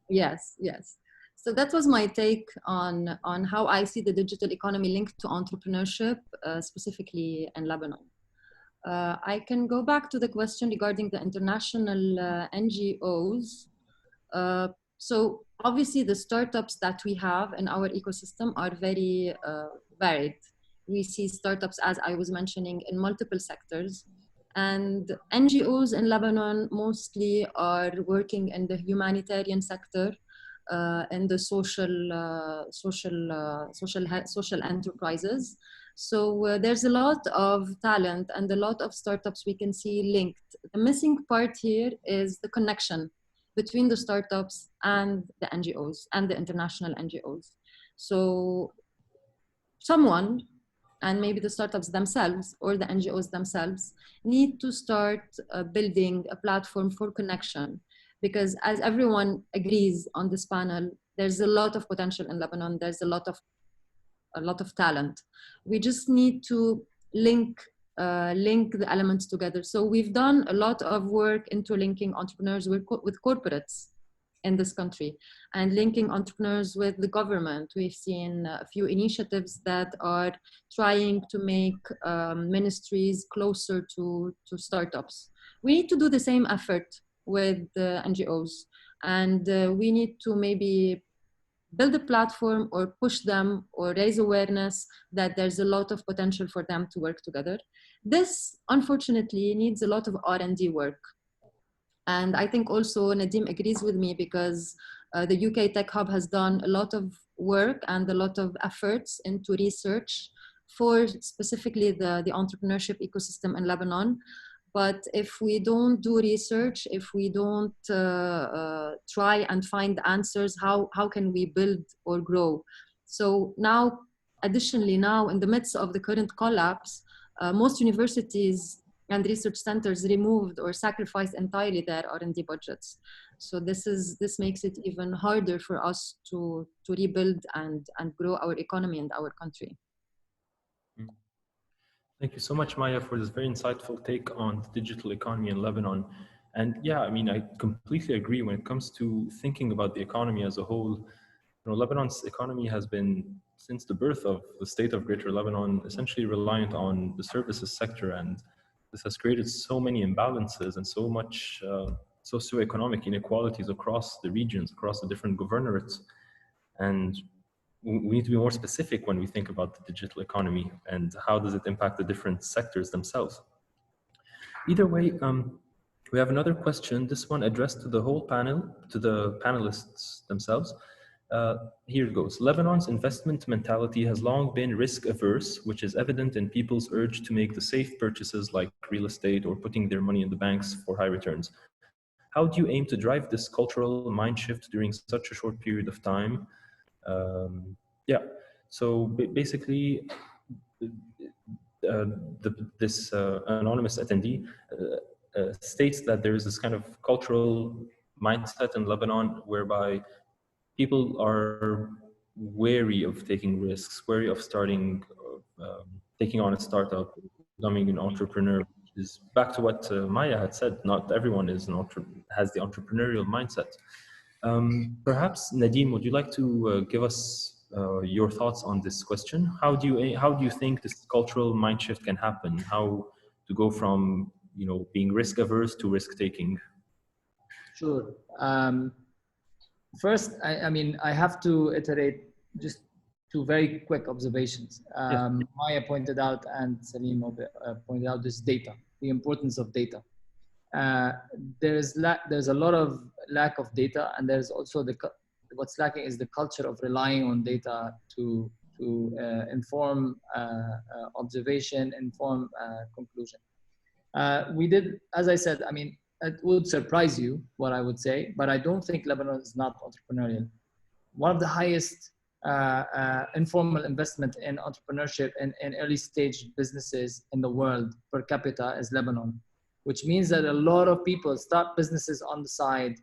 Speaker 3: Yes, yes. So that was my take on how I see the digital economy linked to entrepreneurship, specifically in Lebanon. I can go back to the question regarding the international NGOs. So obviously the startups that we have in our ecosystem are very varied. We see startups, as I was mentioning, in multiple sectors. And NGOs in Lebanon mostly are working in the humanitarian sector, in the social enterprises. So there's a lot of talent and a lot of startups we can see linked. The missing part here is the connection between the startups and the NGOs and the international NGOs. So someone, and maybe the startups themselves or the NGOs themselves, need to start building a platform for connection. Because as everyone agrees on this panel, there's a lot of potential in Lebanon. There's a lot of talent. We just need to link the elements together. So we've done a lot of work into linking entrepreneurs with corporates in this country and linking entrepreneurs with the government. We've seen a few initiatives that are trying to make ministries closer to startups. We need to do the same effort with the NGOs, and we need to maybe build a platform or push them or raise awareness that there's a lot of potential for them to work together. This, unfortunately, needs a lot of R&D work. And I think also Nadeem agrees with me because the UK Tech Hub has done a lot of work and a lot of efforts into research for specifically the entrepreneurship ecosystem in Lebanon. But if we don't do research, if we don't try and find answers, how can we build or grow? So now, additionally, now in the midst of the current collapse, most universities and research centers removed or sacrificed entirely their R&D budgets. So this makes it even harder for us to rebuild and grow our economy and our country.
Speaker 1: Thank you so much, Maya, for this very insightful take on the digital economy in Lebanon. And yeah, I mean, I completely agree when it comes to thinking about the economy as a whole. You know, Lebanon's economy has been, since the birth of the state of Greater Lebanon, essentially reliant on the services sector. And this has created so many imbalances and so much socioeconomic inequalities across the regions, across the different governorates. And we need to be more specific when we think about the digital economy and how does it impact the different sectors themselves. Either way, we have another question, this one addressed to the whole panel, to the panelists themselves. Here it goes. Lebanon's investment mentality has long been risk averse, which is evident in people's urge to make the safe purchases like real estate or putting their money in the banks for high returns. How do you aim to drive this cultural mind shift during such a short period of time? Yeah, so basically, this anonymous attendee states that there is this kind of cultural mindset in Lebanon whereby people are wary of taking risks, wary of starting, taking on a startup, becoming an entrepreneur. Is back to what Maya had said. Not everyone is has the entrepreneurial mindset. Perhaps Nadim, would you like to give us your thoughts on this question? How do you think this cultural mind shift can happen? How to go from being risk averse to risk taking?
Speaker 2: Sure. First, I mean, I have to iterate just two very quick observations. Maya pointed out and Salim pointed out this data, the importance of data. There's a lot of lack of data, and there's also what's lacking is the culture of relying on data to inform observation, inform conclusion. We did, as I said, I mean, it would surprise you what I would say, but I don't think Lebanon is not entrepreneurial. One of the highest informal investment in entrepreneurship in early stage businesses in the world per capita is Lebanon, which means that a lot of people start businesses on the side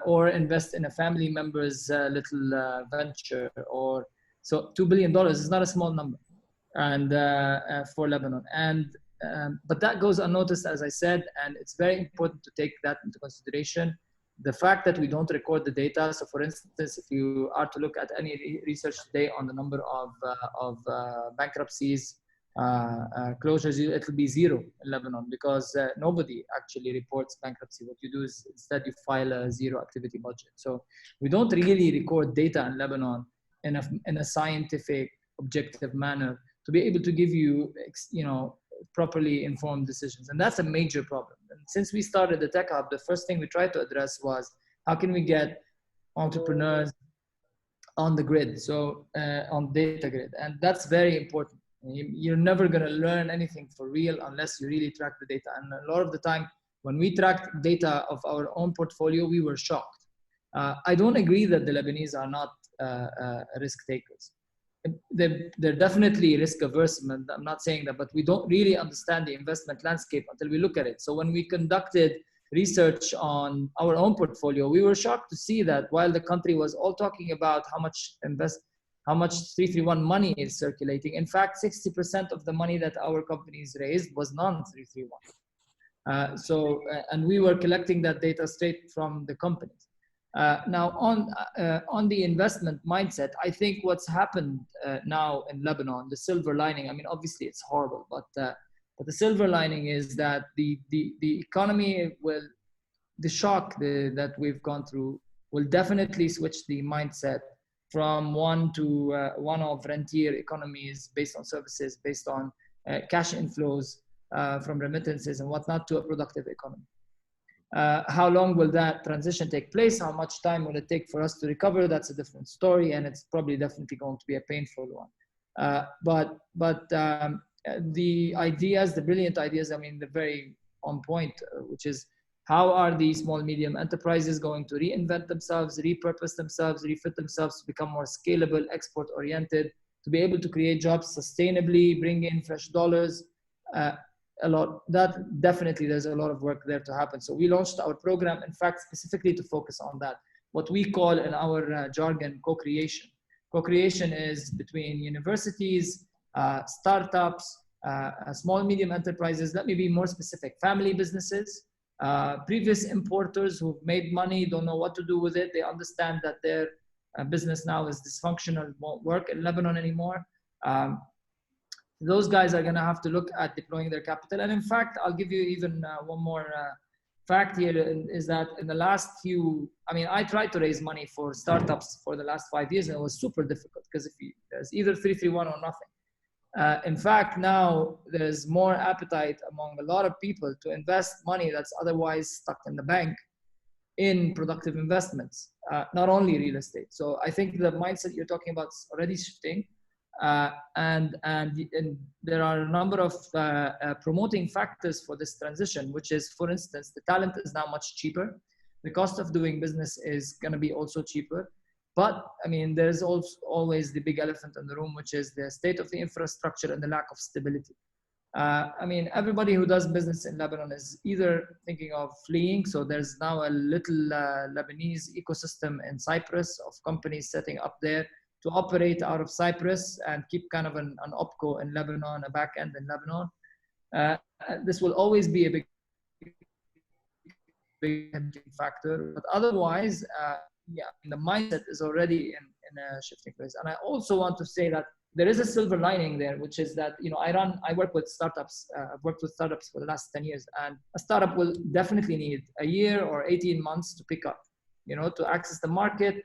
Speaker 2: or invest in a family member's little venture. Or so $2 billion is not a small number, and for Lebanon. And but that goes unnoticed, as I said, and it's very important to take that into consideration. The fact that we don't record the data. So, for instance, if you are to look at any research today on the number of bankruptcies, closures, it'll be zero in Lebanon because nobody actually reports bankruptcy. What you do is instead you file a zero activity budget. So we don't really record data in Lebanon in a scientific, objective manner to be able to give you, properly informed decisions. And that's a major problem. And since we started the Tech Hub, the first thing we tried to address was how can we get entrepreneurs on the grid, so on data grid. And that's very important. You're never going to learn anything for real unless you really track the data. And a lot of the time, when we tracked data of our own portfolio, we were shocked. I don't agree that the Lebanese are not risk takers. They're definitely risk averse. I'm not saying that, but we don't really understand the investment landscape until we look at it. So when we conducted research on our own portfolio, we were shocked to see that while the country was all talking about how much 331 money is circulating, in fact, 60% of the money that our companies raised was non-331. And we were collecting that data straight from the companies. Now, on the investment mindset, I think what's happened now in Lebanon, the silver lining, I mean, obviously it's horrible, but the silver lining is that the economy will, the shock that we've gone through will definitely switch the mindset from one of rentier economies based on services, based on cash inflows from remittances and whatnot, to a productive economy. How long will that transition take place? How much time will it take for us to recover? That's a different story, and it's probably definitely going to be a painful one. But the ideas, the brilliant ideas, I mean, they're very on point, which is how are the small, medium enterprises going to reinvent themselves, repurpose themselves, refit themselves to become more scalable, export-oriented, to be able to create jobs sustainably, bring in fresh dollars. That definitely, there's a lot of work there to happen. So we launched our program, in fact, specifically to focus on that. What we call in our jargon, co-creation. Co-creation is between universities, startups, small, medium enterprises. Let me be more specific. Family businesses, previous importers who've made money, don't know what to do with it. They understand that their business now is dysfunctional, won't work in Lebanon anymore. Those guys are going to have to look at deploying their capital. And in fact, I'll give you even one more fact here, is that in the last I tried to raise money for startups for the last 5 years, and it was super difficult because there's either 331 or nothing. In fact, now there's more appetite among a lot of people to invest money that's otherwise stuck in the bank in productive investments, not only real estate. So I think the mindset you're talking about is already shifting. And there are a number of promoting factors for this transition, which is, for instance, the talent is now much cheaper. The cost of doing business is going to be also cheaper. But I mean, there's also always the big elephant in the room, which is the state of the infrastructure and the lack of stability. I mean, everybody who does business in Lebanon is either thinking of fleeing. So there's now a little Lebanese ecosystem in Cyprus of companies setting up there to operate out of Cyprus and keep kind of an OpCo in Lebanon, a back end in Lebanon. This will always be a big factor. But otherwise, yeah, the mindset is already in a shifting place. And I also want to say that there is a silver lining there, which is that, you know, I work with startups. I've worked with startups for the last 10 years, and a startup will definitely need a year or 18 months to pick up, you know, to access the market,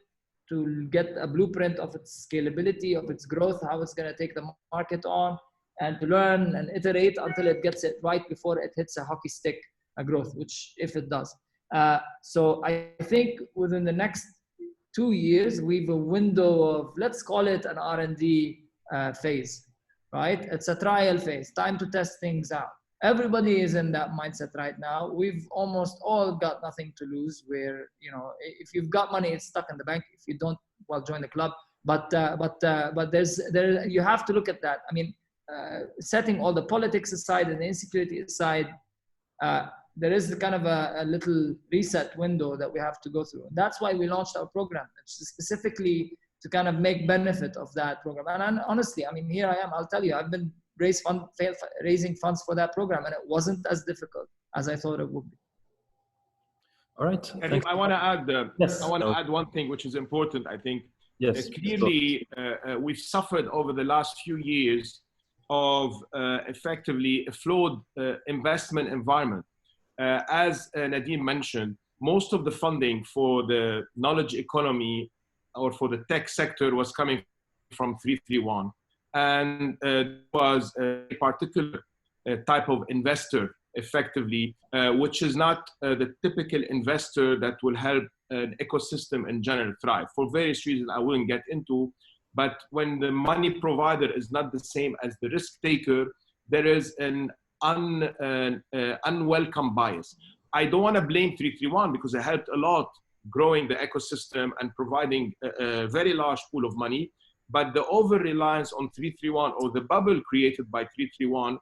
Speaker 2: to get a blueprint of its scalability, of its growth, how it's going to take the market on, and to learn and iterate until it gets it right before it hits a hockey stick growth, which if it does. So I think within the next 2 years, we have a window of, let's call it an R&D phase, right? It's a trial phase, time to test things out. Everybody is in that mindset right now. We've almost all got nothing to lose, where, you know, if you've got money, it's stuck in the bank. If you don't, well, join the club. But you have to look at that. I mean, setting all the politics aside and the insecurity aside, there is kind of a little reset window that we have to go through. And that's why we launched our program, specifically to kind of make benefit of that program. And honestly, I mean, here I am, I'll tell you, I've been raising funds for that program, and it wasn't as difficult as I thought it would be.
Speaker 1: All right.
Speaker 4: And I want to add,
Speaker 1: yes,
Speaker 4: I want to add one thing, which is important, I think.
Speaker 1: Yes.
Speaker 4: Clearly, we've suffered over the last few years of effectively a flawed investment environment. As Nadeem mentioned, most of the funding for the knowledge economy or for the tech sector was coming from 331. And was a particular type of investor, effectively, which is not the typical investor that will help an ecosystem in general thrive, for various reasons I wouldn't get into. But when the money provider is not the same as the risk taker, there is an unwelcome bias. I don't want to blame 331 because it helped a lot growing the ecosystem and providing a very large pool of money. But the over-reliance on 331, or the bubble created by 331,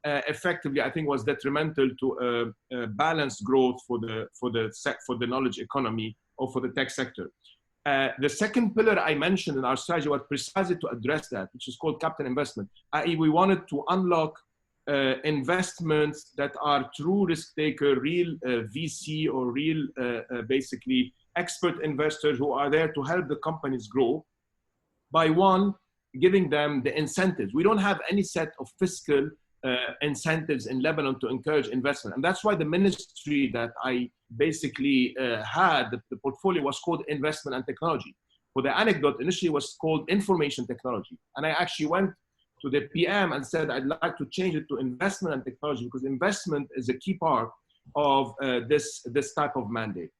Speaker 4: effectively, I think, was detrimental to balanced growth for the knowledge economy or for the tech sector. The second pillar I mentioned in our strategy was precisely to address that, which is called capital investment. I.e., we wanted to unlock investments that are true risk taker, real VC or real, basically, expert investors who are there to help the companies grow. By one, giving them the incentives. We don't have any set of fiscal incentives in Lebanon to encourage investment. And that's why the ministry that I basically had, the portfolio was called Investment and Technology. For the anecdote, initially it was called Information Technology. And I actually went to the PM and said, I'd like to change it to Investment and Technology, because investment is a key part of this type of mandate.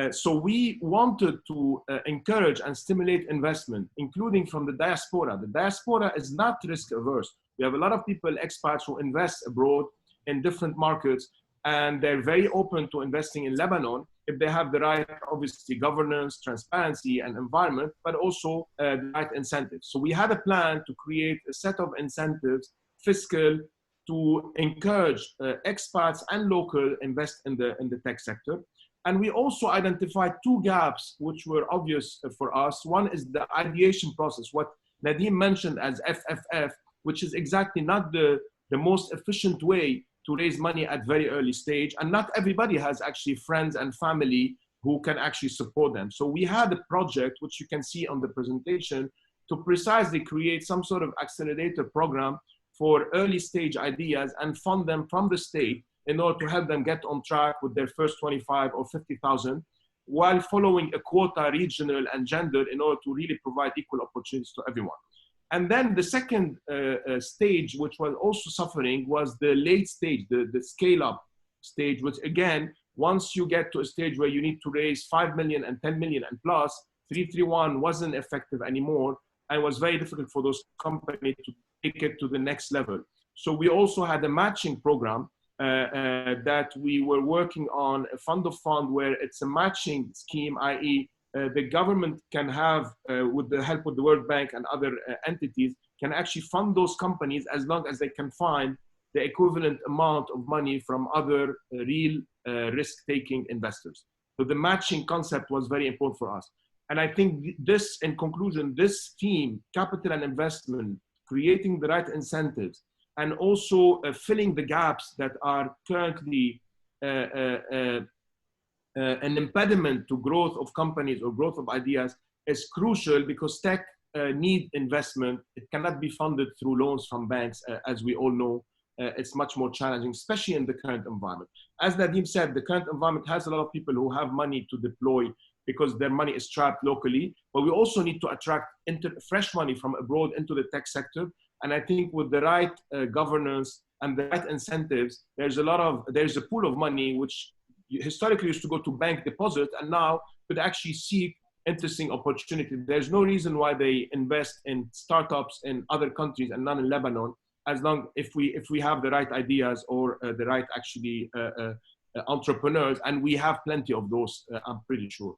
Speaker 4: So we wanted to encourage and stimulate investment, including from the diaspora. The diaspora is not risk averse. We have a lot of people, expats, who invest abroad in different markets, and they're very open to investing in Lebanon if they have the right, obviously, governance, transparency, and environment, but also the right incentives. So we had a plan to create a set of incentives, fiscal, to encourage expats and local invest in the tech sector. And we also identified two gaps which were obvious for us. One is the ideation process, what Nadeem mentioned as FFF, which is exactly not the most efficient way to raise money at very early stage. And not everybody has actually friends and family who can actually support them. So we had a project, which you can see on the presentation, to precisely create some sort of accelerator program for early stage ideas and fund them from the state in order to help them get on track with their first 25 or 50,000, while following a quota, regional and gender, in order to really provide equal opportunities to everyone. And then the second stage, which was also suffering, was the late stage, the scale up stage, which again, once you get to a stage where you need to raise 5 million and 10 million and plus, 331 wasn't effective anymore, and it was very difficult for those companies to take it to the next level. So we also had a matching program that we were working on, a fund of fund, where it's a matching scheme, i.e. The government can have, with the help of the World Bank and other entities, can actually fund those companies as long as they can find the equivalent amount of money from other real risk-taking investors. So the matching concept was very important for us. And I think this, in conclusion, this theme, capital and investment, creating the right incentives, and also filling the gaps that are currently an impediment to growth of companies or growth of ideas, is crucial, because tech need investment. It cannot be funded through loans from banks, as we all know. It's much more challenging, especially in the current environment. As Nadeem said, the current environment has a lot of people who have money to deploy because their money is trapped locally, but we also need to attract fresh money from abroad into the tech sector. And I think with the right governance and the right incentives, there's a pool of money which historically used to go to bank deposit, and now could actually seek interesting opportunity. There's no reason why they invest in startups in other countries and not in Lebanon, as long if we have the right ideas or the right actually entrepreneurs, and we have plenty of those, I'm pretty sure.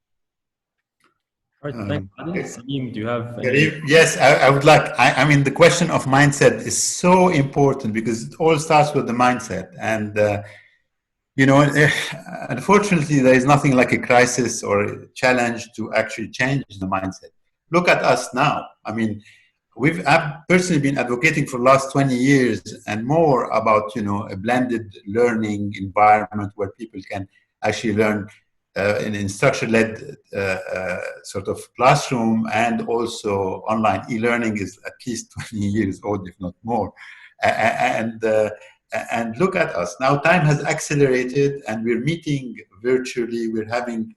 Speaker 1: All right, thanks, Ali. Salim, do you have any?
Speaker 5: Yes, I would like, I mean, the question of mindset is so important, because it all starts with the mindset. And, you know, unfortunately, there is nothing like a crisis or a challenge to actually change the mindset. Look at us now. I mean, I've personally been advocating for the last 20 years and more about, you know, a blended learning environment where people can actually learn in instruction-led sort of classroom, and also online. E-learning is at least 20 years old, if not more. And look at us. Now time has accelerated, and we're meeting virtually. We're having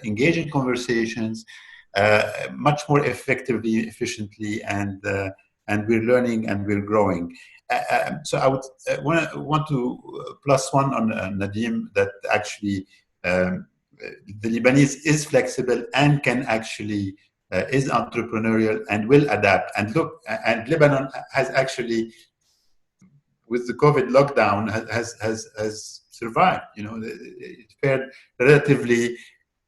Speaker 5: engaging conversations much more effectively, efficiently, and we're learning and we're growing. So I would want to plus one on Nadeem, that actually the Lebanese is flexible and can actually is entrepreneurial and will adapt. And look, and Lebanon has actually, with the COVID lockdown, has survived. You know, it fared relatively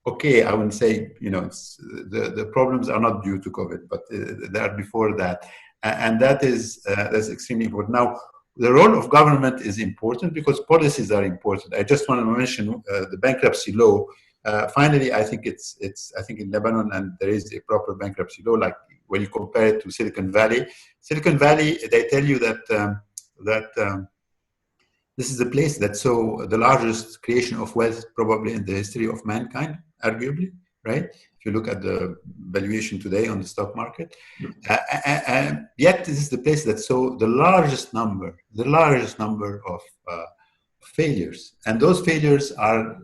Speaker 5: okay. I wouldn't say, you know, the problems are not due to COVID, but they are before that, and that's extremely important. Now, the role of government is important because policies are important. I just want to mention the bankruptcy law. Finally, I think I think in Lebanon, and there is a proper bankruptcy law. Like when you compare it to Silicon Valley, they tell you that this is the place that saw the largest creation of wealth probably in the history of mankind, arguably, right? If you look at the valuation today on the stock market, yet this is the place that saw the largest number of failures, and those failures are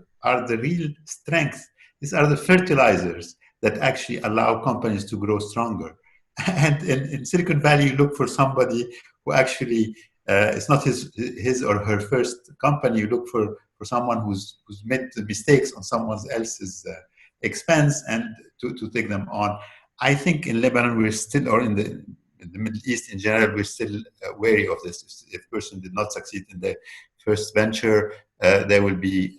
Speaker 5: the real strength. These are the fertilizers that actually allow companies to grow stronger. And in Silicon Valley, you look for somebody who actually it's not his or her first company. You look for someone who's made the mistakes on someone else's expense, and to take them on. I think in Lebanon we're still, or in the Middle East in general, we're still wary of this. If a person did not succeed in their first venture, they will be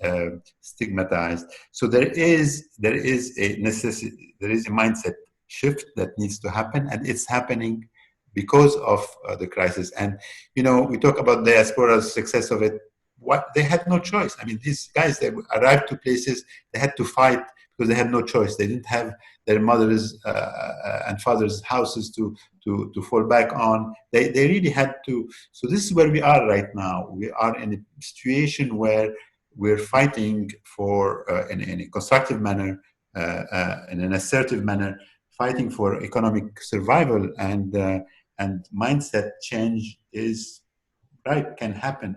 Speaker 5: stigmatized. So there is a necessity, there is a mindset shift that needs to happen, and it's happening because of the crisis. And, you know, we talk about diaspora's success of it. They had no choice. I mean, these guys, they arrived to places, they had to fight because they had no choice. They didn't have their mothers and fathers' houses to fall back on. They really had to. So this is where we are right now. We are in a situation where we're fighting for, in a constructive manner, in an assertive manner, fighting for economic survival, and mindset change is right, can happen.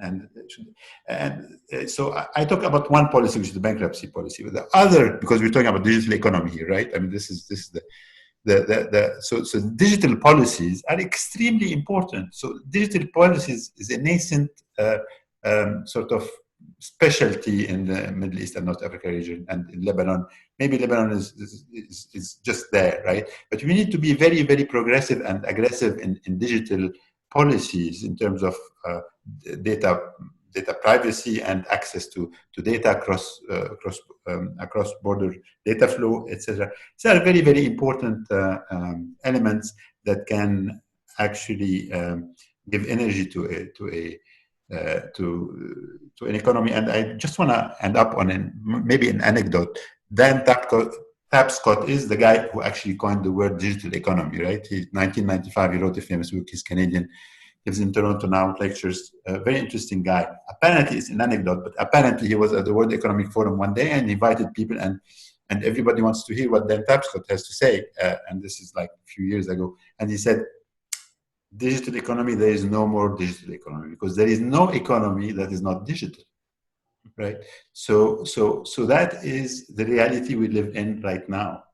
Speaker 5: And so I talk about one policy, which is the bankruptcy policy. But the other, because we're talking about digital economy here, right? I mean, this is so digital policies are extremely important. So digital policies is a nascent sort of specialty in the Middle East and North Africa region, and in Lebanon. Maybe Lebanon is just there, right? But we need to be very, very progressive and aggressive in digital policies in terms of data privacy and access to data across border data flow, etc. These are very, very important elements that can actually give energy to an economy. And I just want to end up on maybe an anecdote. Dan Tapscott is the guy who actually coined the word digital economy, right? In 1995, he wrote a famous book. He's Canadian. Lives in Toronto now, lectures. A very interesting guy. Apparently, it's an anecdote, but apparently he was at the World Economic Forum one day and invited people, and everybody wants to hear what Dan Tapscott has to say. And this is like a few years ago. And he said, digital economy, there is no more digital economy, because there is no economy that is not digital, right? So that is the reality we live in right now.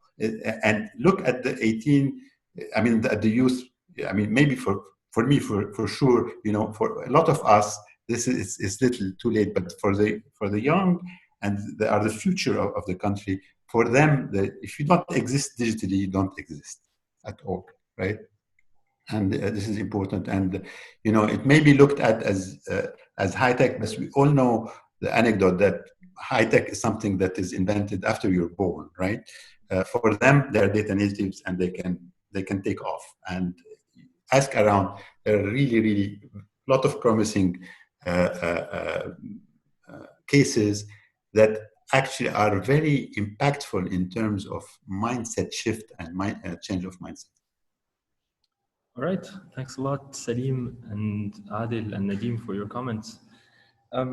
Speaker 5: And look at the at the youth. I mean, maybe for me, for sure, for a lot of us, this is little too late. But for the young, and they are the future of the country. For them, if you don't exist digitally, you don't exist at all, right? And this is important. And it may be looked at as high tech, but we all know the anecdote that high tech is something that is invented after you're born, right? For them, they're data natives, and they can take off. And ask around, there are really, really a lot of promising cases that actually are very impactful in terms of mindset shift and change of mindset.
Speaker 1: All right, thanks a lot, Salim and Adil and Nadim, for your comments. I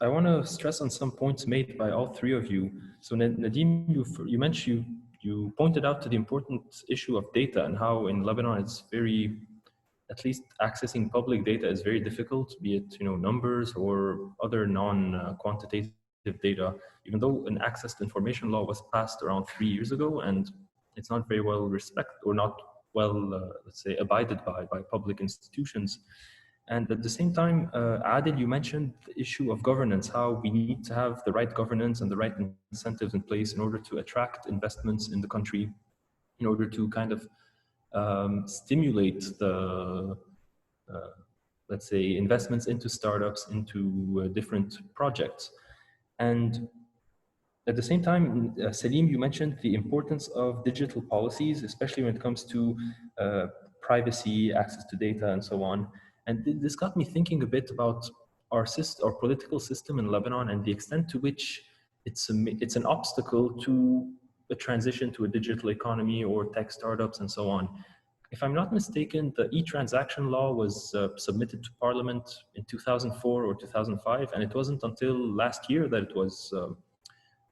Speaker 1: want to stress on some points made by all three of you. So Nadim, you mentioned, you pointed out to the important issue of data and how in Lebanon it's at least accessing public data is very difficult, be it numbers or other non-quantitative data, even though an access to information law was passed around 3 years ago, and it's not very well respected or not well, let's say, abided by public institutions. And at the same time, Adil, you mentioned the issue of governance, how we need to have the right governance and the right incentives in place in order to attract investments in the country, in order to kind of stimulate the, let's say, investments into startups, into different projects. And at the same time, Salim, you mentioned the importance of digital policies, especially when it comes to privacy, access to data, and so on. And this got me thinking a bit about our political system in Lebanon and the extent to which it's an obstacle to a transition to a digital economy or tech startups and so on. If I'm not mistaken, the e-transaction law was submitted to Parliament in 2004 or 2005, and it wasn't until last year that it was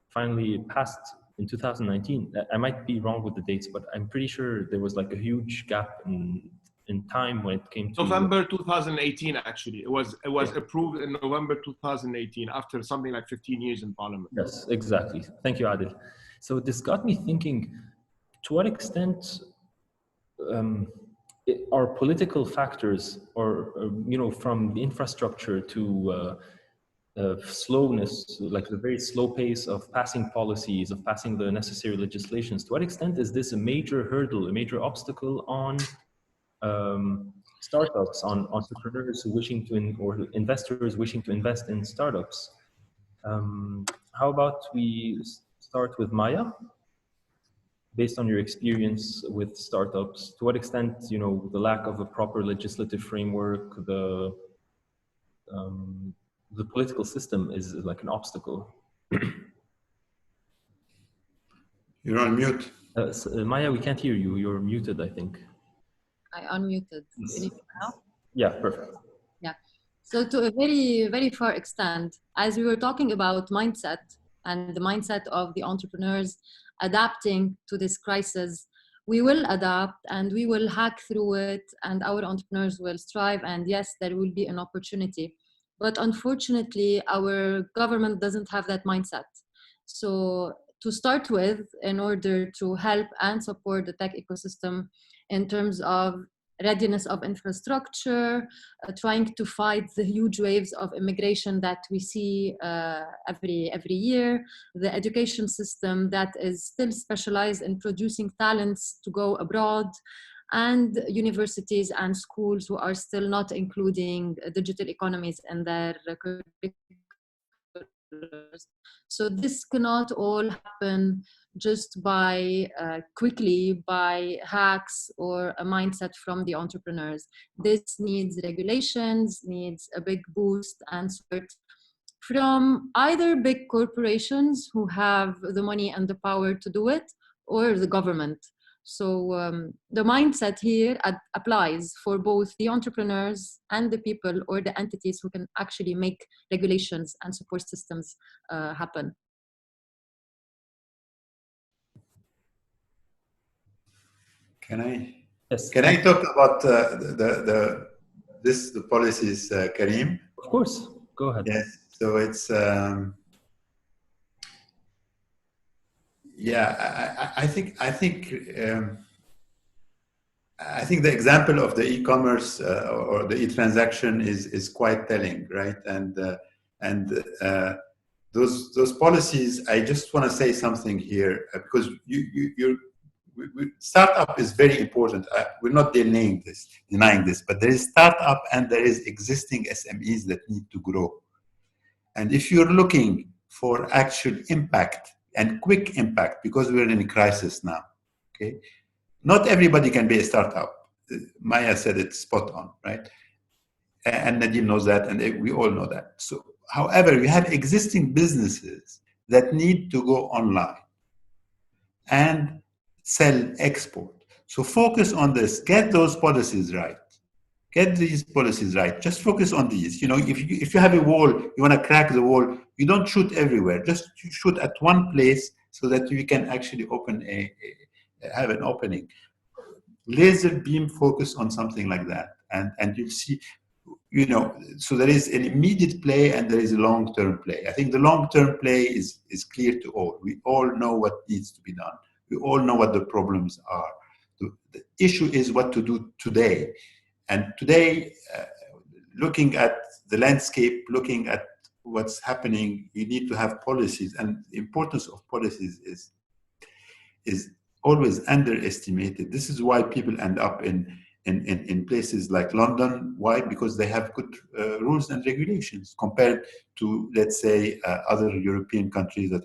Speaker 1: finally passed in 2019. I might be wrong with the dates, but I'm pretty sure there was like a huge gap in time when it came to
Speaker 4: November 2018. Actually, it was approved in November 2018 after something like 15 years in Parliament.
Speaker 1: Yes, exactly. Thank you, Adil. So this got me thinking: to what extent are political factors, or from the infrastructure to slowness, like the very slow pace of passing policies, of passing the necessary legislations, to what extent is this a major hurdle, a major obstacle on startups, on entrepreneurs wishing to, or investors wishing to invest in startups? How about we start with Maya? Based on your experience with startups, to what extent, the lack of a proper legislative framework, the political system is like an obstacle?
Speaker 5: You're on mute.
Speaker 1: Maya, we can't hear you. You're muted, I think.
Speaker 3: I unmuted. Now?
Speaker 1: Yeah, perfect.
Speaker 3: Yeah. So to a very, very far extent, as we were talking about mindset and the mindset of the entrepreneurs adapting to this crisis, we will adapt and we will hack through it, and our entrepreneurs will strive. And yes, there will be an opportunity. But unfortunately, our government doesn't have that mindset. So to start with in order to help and support the tech ecosystem in terms of readiness of infrastructure, trying to fight the huge waves of immigration that we see every year, the education system that is still specialized in producing talents to go abroad, and universities and schools who are still not including digital economies in their curriculum. So this cannot all happen just by quickly by hacks or a mindset from the entrepreneurs. This needs regulations, needs a big boost and support from either big corporations who have the money and the power to do it, or the government. So the mindset here applies for both the entrepreneurs and the people or the entities who can actually make regulations and support systems happen.
Speaker 5: Can I?
Speaker 1: Yes.
Speaker 5: Can I talk about the policies, Karim?
Speaker 1: Of course. Go ahead.
Speaker 5: Yes. So it's yeah. I think the example of the e-commerce or the e-transaction is quite telling, right? And those policies. I just want to say something here because startup is very important. We're not denying this, but there is startup and there is existing SMEs that need to grow. And if you're looking for actual impact and quick impact, because we're in a crisis now, okay? Not everybody can be a startup. Maya said it spot on, right? And Nadim knows that, and we all know that. So, however, we have existing businesses that need to go online and sell, export. So focus on this, get those policies right. Get these policies right. Just focus on these. You know, if you have a wall, you want to crack the wall, you don't shoot everywhere. Just shoot at one place so that you can actually have an opening. Laser beam focus on something like that. And you'll see, you know, so there is an immediate play and there is a long-term play. I think the long-term play is clear to all. We all know what needs to be done. We all know what the problems are. The issue is what to do today. And today, looking at the landscape, looking at what's happening, you need to have policies. And the importance of policies is always underestimated. This is why people end up in places like London. Why? Because they have good rules and regulations compared to, let's say, other European countries that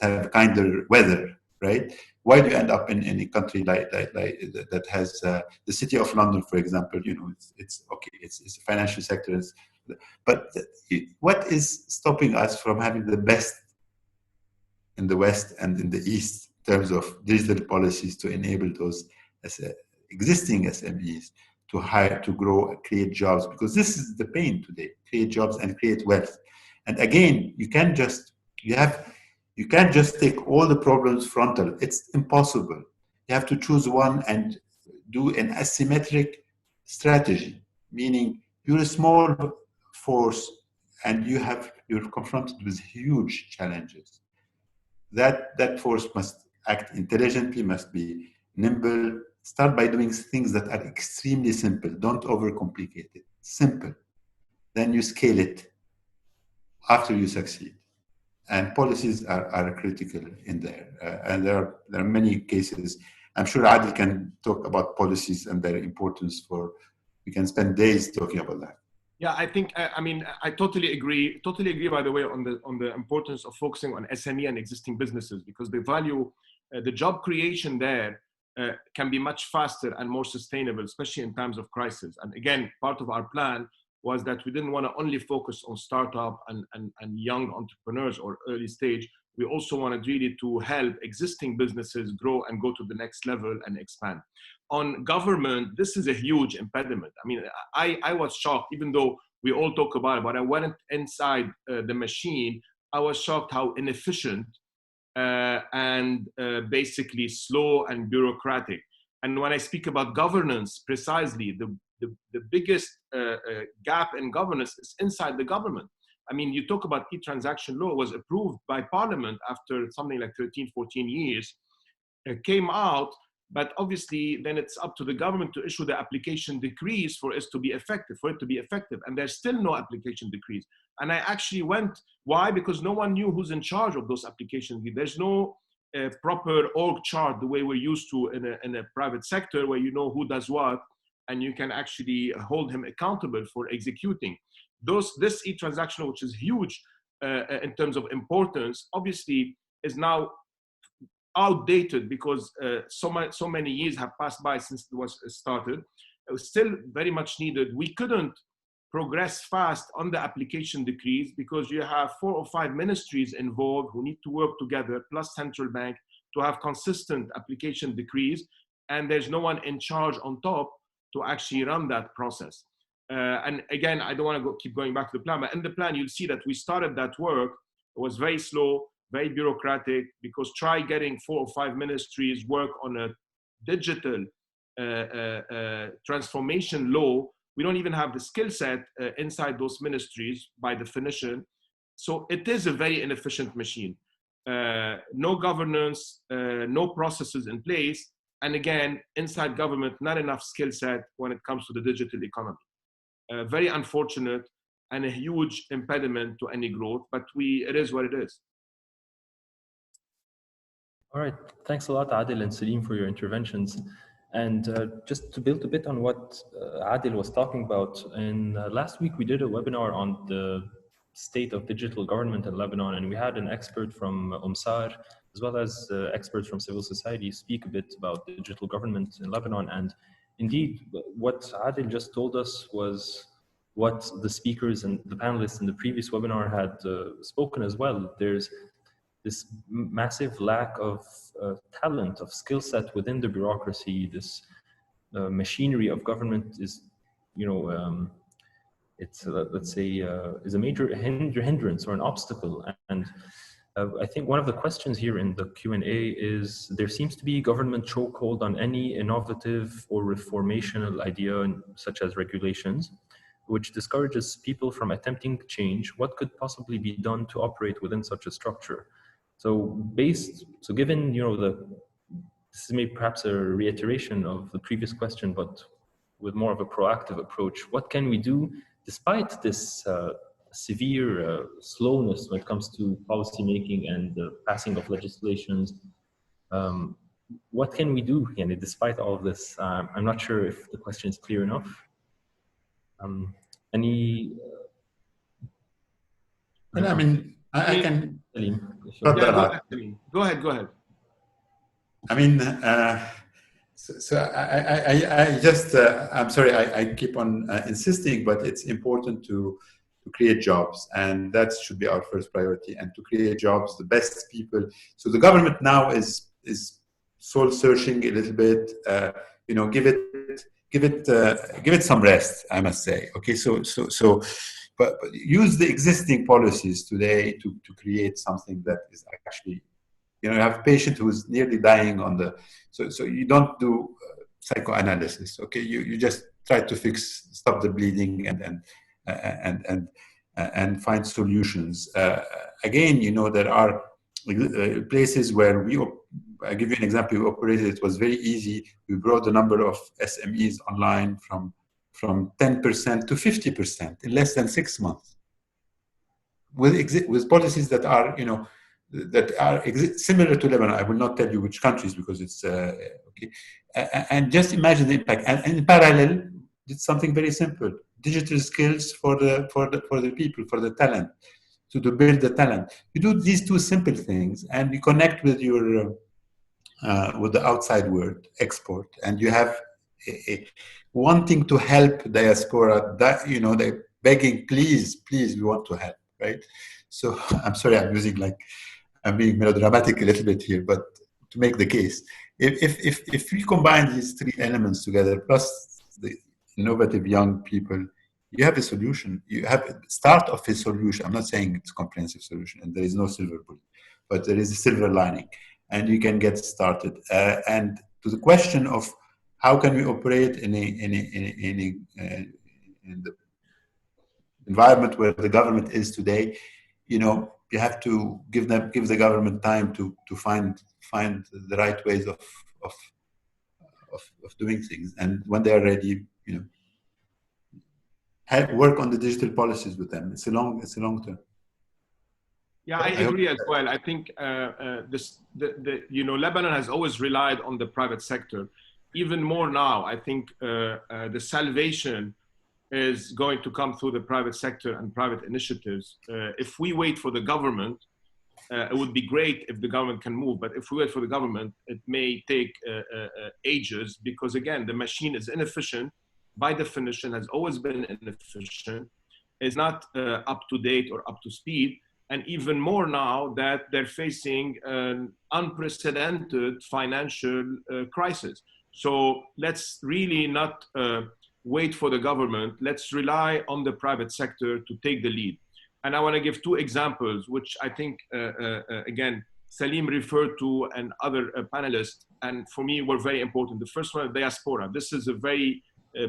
Speaker 5: have kinder weather, right? Why do you end up in a country like that has the city of London, for example? You know, it's okay. It's a financial sector, but what is stopping us from having the best in the West and in the East in terms of digital policies to enable those existing SMEs to hire, to grow, create jobs? Because this is the pain today: create jobs and create wealth. And again, you can't just take all the problems frontal. It's impossible. You have to choose one and do an asymmetric strategy, meaning you're a small force and you're confronted with huge challenges. That force must act intelligently, must be nimble. Start by doing things that are extremely simple. Don't overcomplicate it. Simple. Then you scale it after you succeed. And policies are critical in there. And there are many cases. I'm sure Adil can talk about policies and their importance we can spend days talking about that.
Speaker 4: Yeah, I think, I mean, I totally agree, by the way, on the importance of focusing on SME and existing businesses, because the value, the job creation there can be much faster and more sustainable, especially in times of crisis. And again, part of our plan was that we didn't want to only focus on startup and young entrepreneurs or early stage. We also wanted really to help existing businesses grow and go to the next level and expand. On government, this is a huge impediment. I mean, I was shocked, even though we all talk about it, but I went inside the machine. I was shocked how inefficient and basically slow and bureaucratic. And when I speak about governance, precisely, the biggest gap in governance is inside the government. I mean, you talk about e-transaction law was approved by Parliament after something like 13, 14 years. It came out, but obviously then it's up to the government to issue the application decrees for it to be effective, and there's still no application decrees. And I actually went, why? Because no one knew who's in charge of those applications. There's no proper org chart the way we're used to in a private sector, where you know who does what and you can actually hold him accountable for executing. This e-transaction, which is huge in terms of importance, obviously is now outdated because so many years have passed by since it was started. It was still very much needed. We couldn't progress fast on the application decrees because you have 4 or 5 ministries involved who need to work together, plus central bank, to have consistent application decrees. And there's no one in charge on top to actually run that process. And again, I don't want to keep going back to the plan, but in the plan, you'll see that we started that work. It was very slow, very bureaucratic, because try getting 4 or 5 ministries work on a digital transformation law. We don't even have the skill set inside those ministries by definition. So it is a very inefficient machine. No governance, no processes in place. And again, inside government, not enough skill set when it comes to the digital economy. Very unfortunate and a huge impediment to any growth, but it is what it is.
Speaker 1: All right, thanks a lot, Adil and Salim, for your interventions. And just to build a bit on what Adil was talking about, last week we did a webinar on the state of digital government in Lebanon, and we had an expert from UMSAR, as well as experts from civil society, speak a bit about digital government in Lebanon. And indeed, what Adil just told us was what the speakers and the panelists in the previous webinar had spoken as well. There's this massive lack of talent, of skill set within the bureaucracy. This machinery of government is, it's let's say is a major hindrance or an obstacle. And I think one of the questions here in the Q&A is, there seems to be government chokehold on any innovative or reformational idea, such as regulations, which discourages people from attempting change. What could possibly be done to operate within such a structure? So given, this is maybe perhaps a reiteration of the previous question, but with more of a proactive approach, what can we do despite this severe slowness when it comes to policy making and the passing of legislations? What can we do, despite all of this? I'm not sure if the question is clear enough. Any?
Speaker 5: Well, I mean, I can.
Speaker 4: Go ahead.
Speaker 5: I mean, I just, I'm sorry, I keep on insisting, but it's important to create jobs, and that should be our first priority, and to create jobs, the best people. So the government now is soul searching a little bit, give it some rest, I must say. Okay, but use the existing policies today to create something that is actually, you have a patient who's nearly dying on the, so you don't do psychoanalysis. Okay, you just try to stop the bleeding and find solutions. Again, there are places where I give you an example. We operated, it was very easy. We brought the number of SMEs online from 10% to 50% in less than 6 months, with policies that are, similar to Lebanon. I will not tell you which countries because it's okay. And just imagine the impact. And in parallel, did something very simple: digital skills for the people, for the talent, to build the talent. You do these 2 simple things, and you connect with your with the outside world, export, and you have wanting to help diaspora. That they're begging, please, we want to help, right? So I'm sorry, I'm being melodramatic a little bit here, but to make the case, if we combine these 3 elements together, plus the innovative young people, you have a solution. You have a start of a solution. I'm not saying it's a comprehensive solution, and there is no silver bullet, but there is a silver lining, and you can get started. And to the question of how can we operate in the environment where the government is today, you know, you have to give the government time to find the right ways of doing things. And when they are ready, you know, work on the digital policies with them. It's a long term.
Speaker 4: Yeah, I agree as well. I think you know, Lebanon has always relied on the private sector. Even more now, I think the salvation is going to come through the private sector and private initiatives. If we wait for the government, it would be great if the government can move, but if we wait for the government, it may take ages, because again, the machine is inefficient, by definition, has always been inefficient, is not up to date or up to speed, and even more now that they're facing an unprecedented financial crisis. So let's really not wait for the government. Let's rely on the private sector to take the lead. And I want to give two examples, which I think, again, Salim referred to and other panelists, and for me were very important. The first one, diaspora. This is a very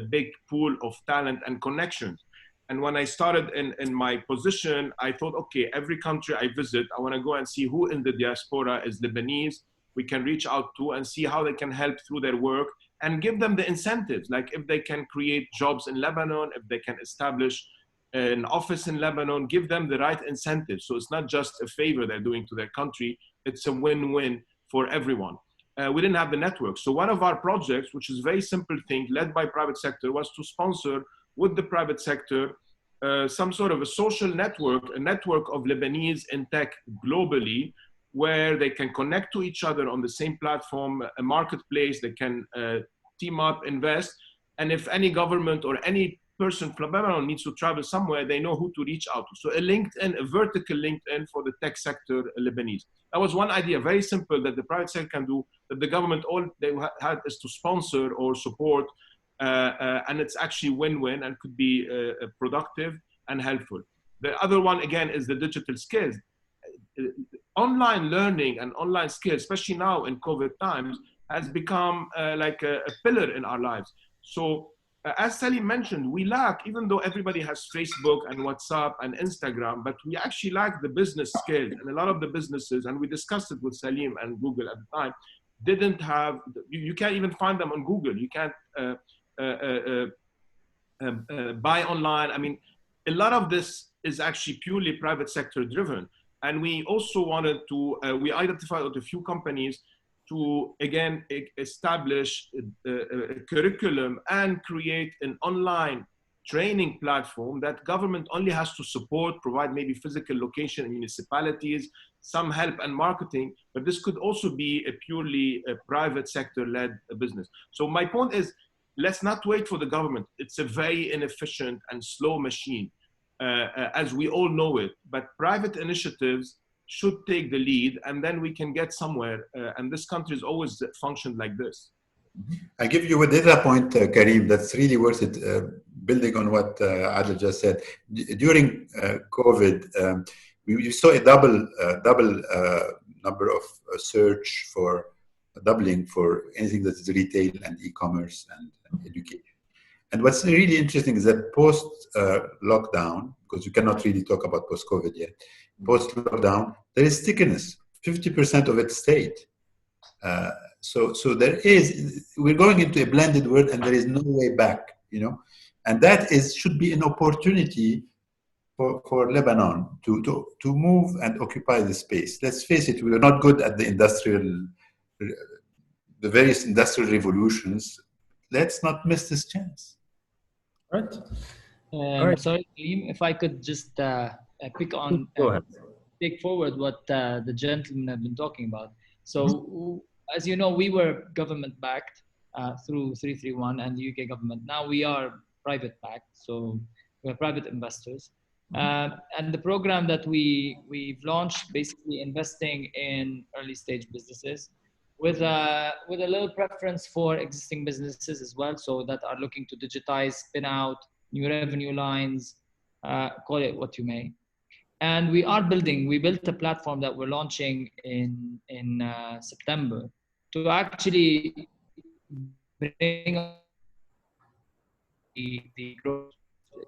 Speaker 4: big pool of talent and connections. And when I started in my position, I thought, okay, every country I visit, I want to go and see who in the diaspora is Lebanese, we can reach out to and see how they can help through their work and give them the incentives. Like if they can create jobs in Lebanon, if they can establish an office in Lebanon, give them the right incentives. So it's not just a favor they're doing to their country, it's a win-win for everyone. We didn't have the network. So one of our projects, which is a very simple thing, led by private sector, was to sponsor with the private sector some sort of a social network, a network of Lebanese in tech globally, where they can connect to each other on the same platform, a marketplace, they can team up, invest. And if any government or any person from Lebanon needs to travel somewhere, they know who to reach out to. So a LinkedIn, a vertical LinkedIn for the tech sector Lebanese. That was one idea, very simple, that the private sector can do, that the government, all they had is to sponsor or support, and it's actually win-win and could be productive and helpful. The other one, again, is the digital skills. Online learning and online skills, especially now in COVID times, has become like a pillar in our lives. So as Salim mentioned, we lack, even though everybody has Facebook and WhatsApp and Instagram, but we actually lack the business skills. And a lot of the businesses, and we discussed it with Salim and Google at the time, didn't have, you can't even find them on Google. You can't buy online. I mean, a lot of this is actually purely private sector driven. And we also wanted to, we identified a few companies to, again, establish a curriculum and create an online training platform that government only has to support, provide maybe physical location in municipalities, some help and marketing, but this could also be a purely private sector-led business. So my point is, let's not wait for the government. It's a very inefficient and slow machine, as we all know it, but private initiatives should take the lead, and then we can get somewhere. And this country has always functioned like this.
Speaker 5: I give you a data point, Karim, that's really worth it, building on what Adel just said. During COVID, we saw a double number of search for doubling for anything that is retail and e-commerce and education. And what's really interesting is that post-lockdown, because you cannot really talk about post-COVID yet, post-lockdown, there is stickiness. 50% of it stayed. So there is, we're going into a blended world and there is no way back, you know, and that should be an opportunity for Lebanon to move and occupy the space. Let's face it, we are not good at the various industrial revolutions. Let's not miss this chance.
Speaker 1: Right.
Speaker 2: Sorry, Salim, if I could just pick on, take forward what the gentleman have been talking about. So, as you know, we were government backed through 331 and the UK government. Now we are private backed, so we're private investors. And the program that we've launched, basically investing in early stage businesses with a little preference for existing businesses as well, so that are looking to digitize, spin out new revenue lines, call it what you may. And we built a platform that we're launching in September to actually bring the growth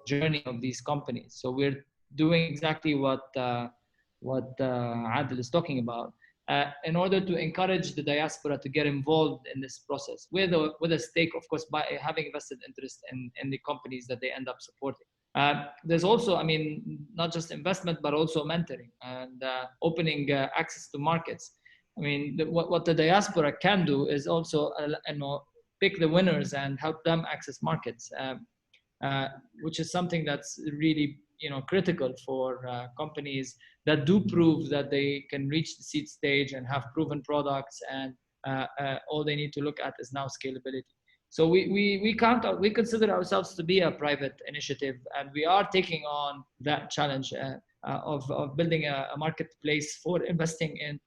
Speaker 2: journey of these companies. So we're doing exactly what Adil is talking about, in order to encourage the diaspora to get involved in this process with a stake, of course, by having vested interest in the companies that they end up supporting. There's also, I mean, not just investment, but also mentoring and opening access to markets. I mean, what the diaspora can do is also, pick the winners and help them access markets, which is something that's really, critical for companies that do prove that they can reach the seed stage and have proven products, and all they need to look at is now scalability. So we consider ourselves to be a private initiative, and we are taking on that challenge of building a marketplace for investing in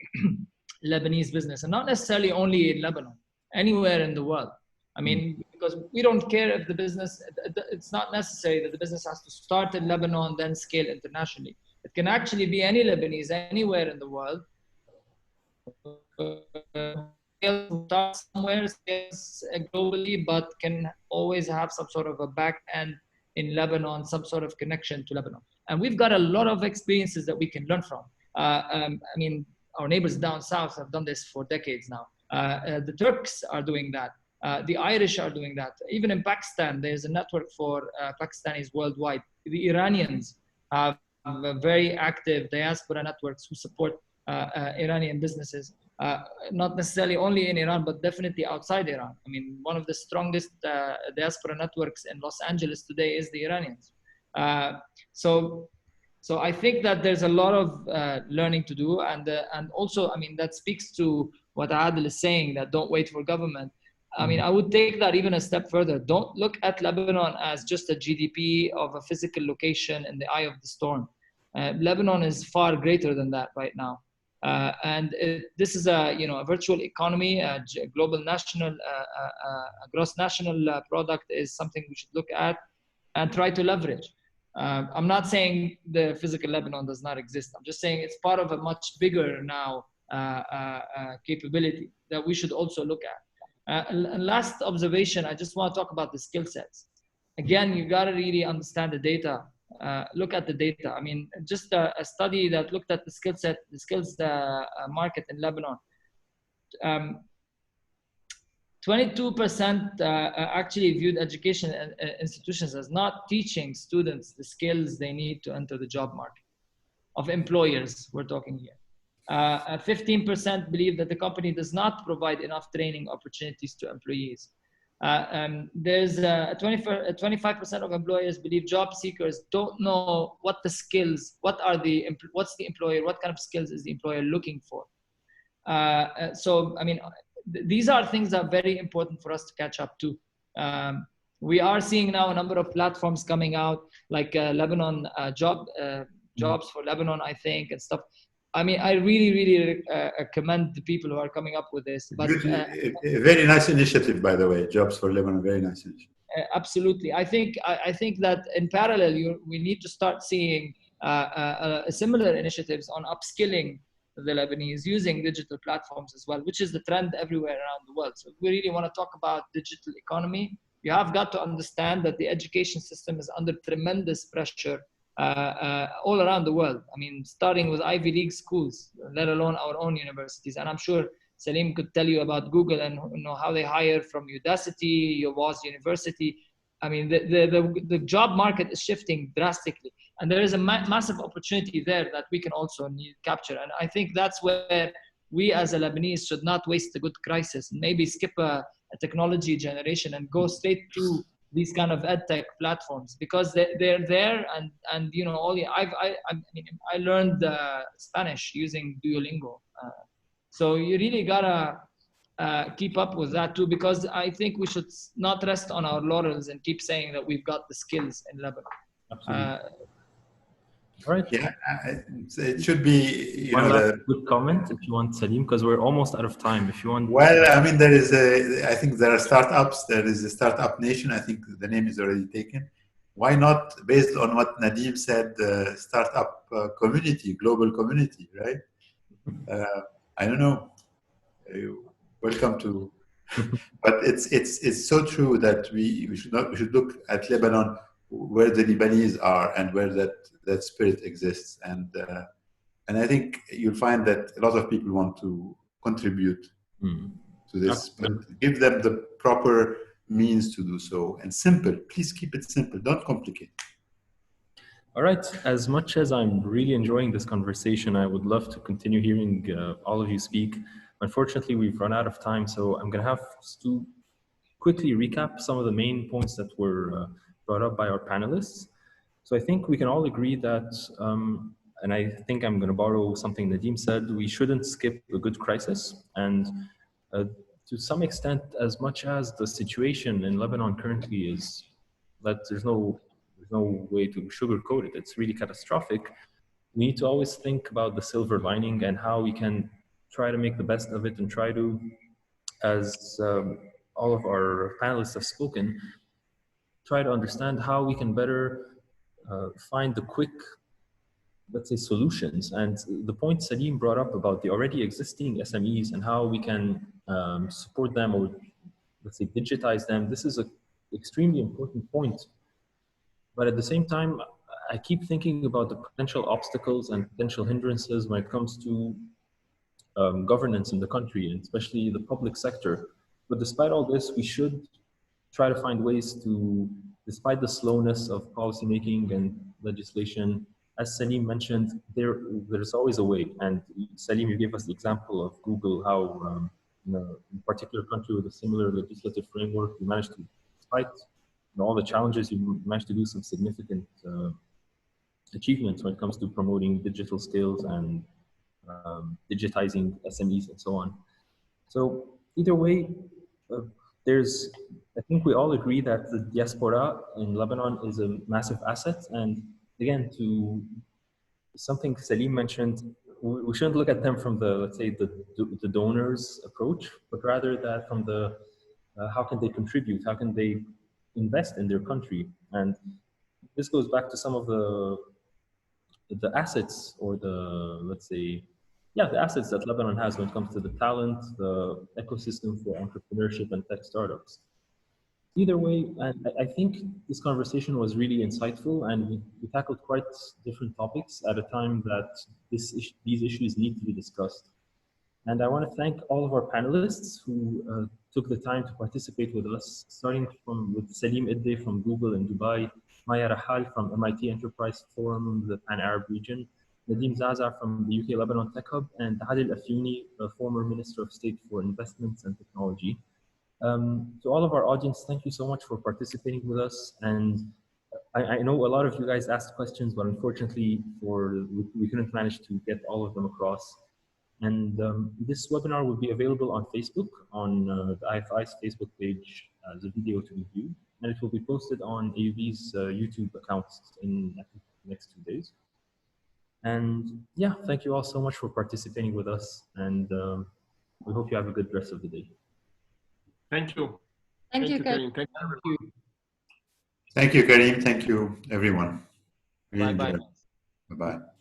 Speaker 2: Lebanese business, and not necessarily only in Lebanon, anywhere in the world. I mean, because we don't care if the business, it's not necessary that the business has to start in Lebanon, then scale internationally. It can actually be any Lebanese anywhere in the world. Start somewhere, scales globally, but can always have some sort of a back end in Lebanon, some sort of connection to Lebanon. And we've got a lot of experiences that we can learn from. I mean, our neighbors down south have done this for decades now. The Turks are doing that. The Irish are doing that. Even in Pakistan, there's a network for Pakistanis worldwide. The Iranians have very active diaspora networks who support Iranian businesses, not necessarily only in Iran, but definitely outside Iran. I mean, one of the strongest diaspora networks in Los Angeles today is the Iranians. So I think that there's a lot of learning to do, and also, I mean, that speaks to what Adil is saying, that don't wait for government. I mean, I would take that even a step further. Don't look at Lebanon as just a GDP of a physical location in the eye of the storm. Lebanon is far greater than that right now. And this is a virtual economy, a global national, a gross national product is something we should look at and try to leverage. I'm not saying the physical Lebanon does not exist. I'm just saying it's part of a much bigger now capability that we should also look at. And last observation, I just want to talk about the skill sets. Again, you got to really understand the data. Look at the data. I mean, just a study that looked at the skills market in Lebanon. 22% actually viewed education institutions as not teaching students the skills they need to enter the job market. Of employers, we're talking here. 15% believe that the company does not provide enough training opportunities to employees. There's 25% of employers believe job seekers don't know what the skills, what's the employer, what kind of skills is the employer looking for. So, I mean, these are things that are very important for us to catch up to. We are seeing now a number of platforms coming out, like Lebanon jobs for Lebanon, I think, and stuff. I mean, I really commend the people who are coming up with this. But
Speaker 5: a very nice initiative, by the way. Jobs for Lebanon, very nice initiative.
Speaker 2: Absolutely. I think that in parallel, we need to start seeing similar initiatives on upskilling the Lebanese using digital platforms as well, which is the trend everywhere around the world. So if we really want to talk about digital economy, you have got to understand that the education system is under tremendous pressure all around the world. I mean, starting with Ivy League schools, let alone our own universities. And I'm sure Salim could tell you about Google and how they hire from Udacity, Yovoz University. I mean, the job market is shifting drastically, and there is a massive opportunity there that we can also capture. And I think that's where we as a Lebanese should not waste a good crisis and maybe skip a technology generation and go straight to these kind of edtech platforms, because they're there, and I learned Spanish using Duolingo, so you really gotta keep up with that too, because I think we should not rest on our laurels and keep saying that we've got the skills in Lebanon.
Speaker 1: Absolutely. All right.
Speaker 5: Yeah, it should be.
Speaker 1: One last good comment, if you want, Salim, because we're almost out of time. If you want.
Speaker 5: Well, I mean, I think there are startups. There is a startup nation. I think the name is already taken. Why not, based on what Nadim said, startup community, global community, right? I don't know. Welcome to. But it's so true that we should look at Lebanon where the Lebanese are and where that spirit exists. And I think you'll find that a lot of people want to contribute to this, but give them the proper means to do so. And simple, please keep it simple, don't complicate.
Speaker 1: All right, as much as I'm really enjoying this conversation, I would love to continue hearing all of you speak. Unfortunately, we've run out of time, so I'm gonna have to quickly recap some of the main points that were brought up by our panelists. So I think we can all agree that, and I think I'm going to borrow something Nadim said, we shouldn't skip a good crisis. And to some extent, as much as the situation in Lebanon currently is that there's no way to sugarcoat it, it's really catastrophic. We need to always think about the silver lining and how we can try to make the best of it and try to, as all of our panelists have spoken, try to understand how we can better find the quick, let's say, solutions. And the point Salim brought up about the already existing SMEs and how we can support them or, let's say, digitize them, this is an extremely important point. But at the same time, I keep thinking about the potential obstacles and potential hindrances when it comes to governance in the country, and especially the public sector. But despite all this, we should try to find ways to, despite the slowness of policymaking and legislation, as Salim mentioned, there's always a way. And Salim, you gave us the example of Google, how in a particular country with a similar legislative framework, you managed to, despite all the challenges, you managed to do some significant achievements when it comes to promoting digital skills and digitizing SMEs and so on. So either way, I think we all agree that the diaspora in Lebanon is a massive asset. And again, to something Salim mentioned, we shouldn't look at them from the, let's say, the donors approach, but rather that from the, how can they contribute? How can they invest in their country? And this goes back to some of the assets or the, let's say, the assets that Lebanon has when it comes to the talent, the ecosystem for entrepreneurship and tech startups. Either way, I think this conversation was really insightful, and we tackled quite different topics at a time that these issues need to be discussed. And I want to thank all of our panelists who took the time to participate with us, starting with Salim Idde from Google in Dubai, Maya Rahal from MIT Enterprise Forum, the Pan-Arab region, Nadim Zaza from the UK Lebanon Tech Hub, and Adil Afyouni, the former Minister of State for Investments and Technology. To all of our audience, thank you so much for participating with us. And I know a lot of you guys asked questions, but unfortunately we couldn't manage to get all of them across. And this webinar will be available on Facebook, on the IFI's Facebook page as a video to be viewed. And it will be posted on AUB's YouTube account in, I think, the next 2 days. And yeah, thank you all so much for participating with us. And we hope you have a good rest of the day.
Speaker 4: Thank you.
Speaker 3: Thank you,
Speaker 4: Karim. Thank you.
Speaker 5: Thank you, Karim. Thank you, everyone.
Speaker 2: Bye-bye.
Speaker 5: Bye-bye.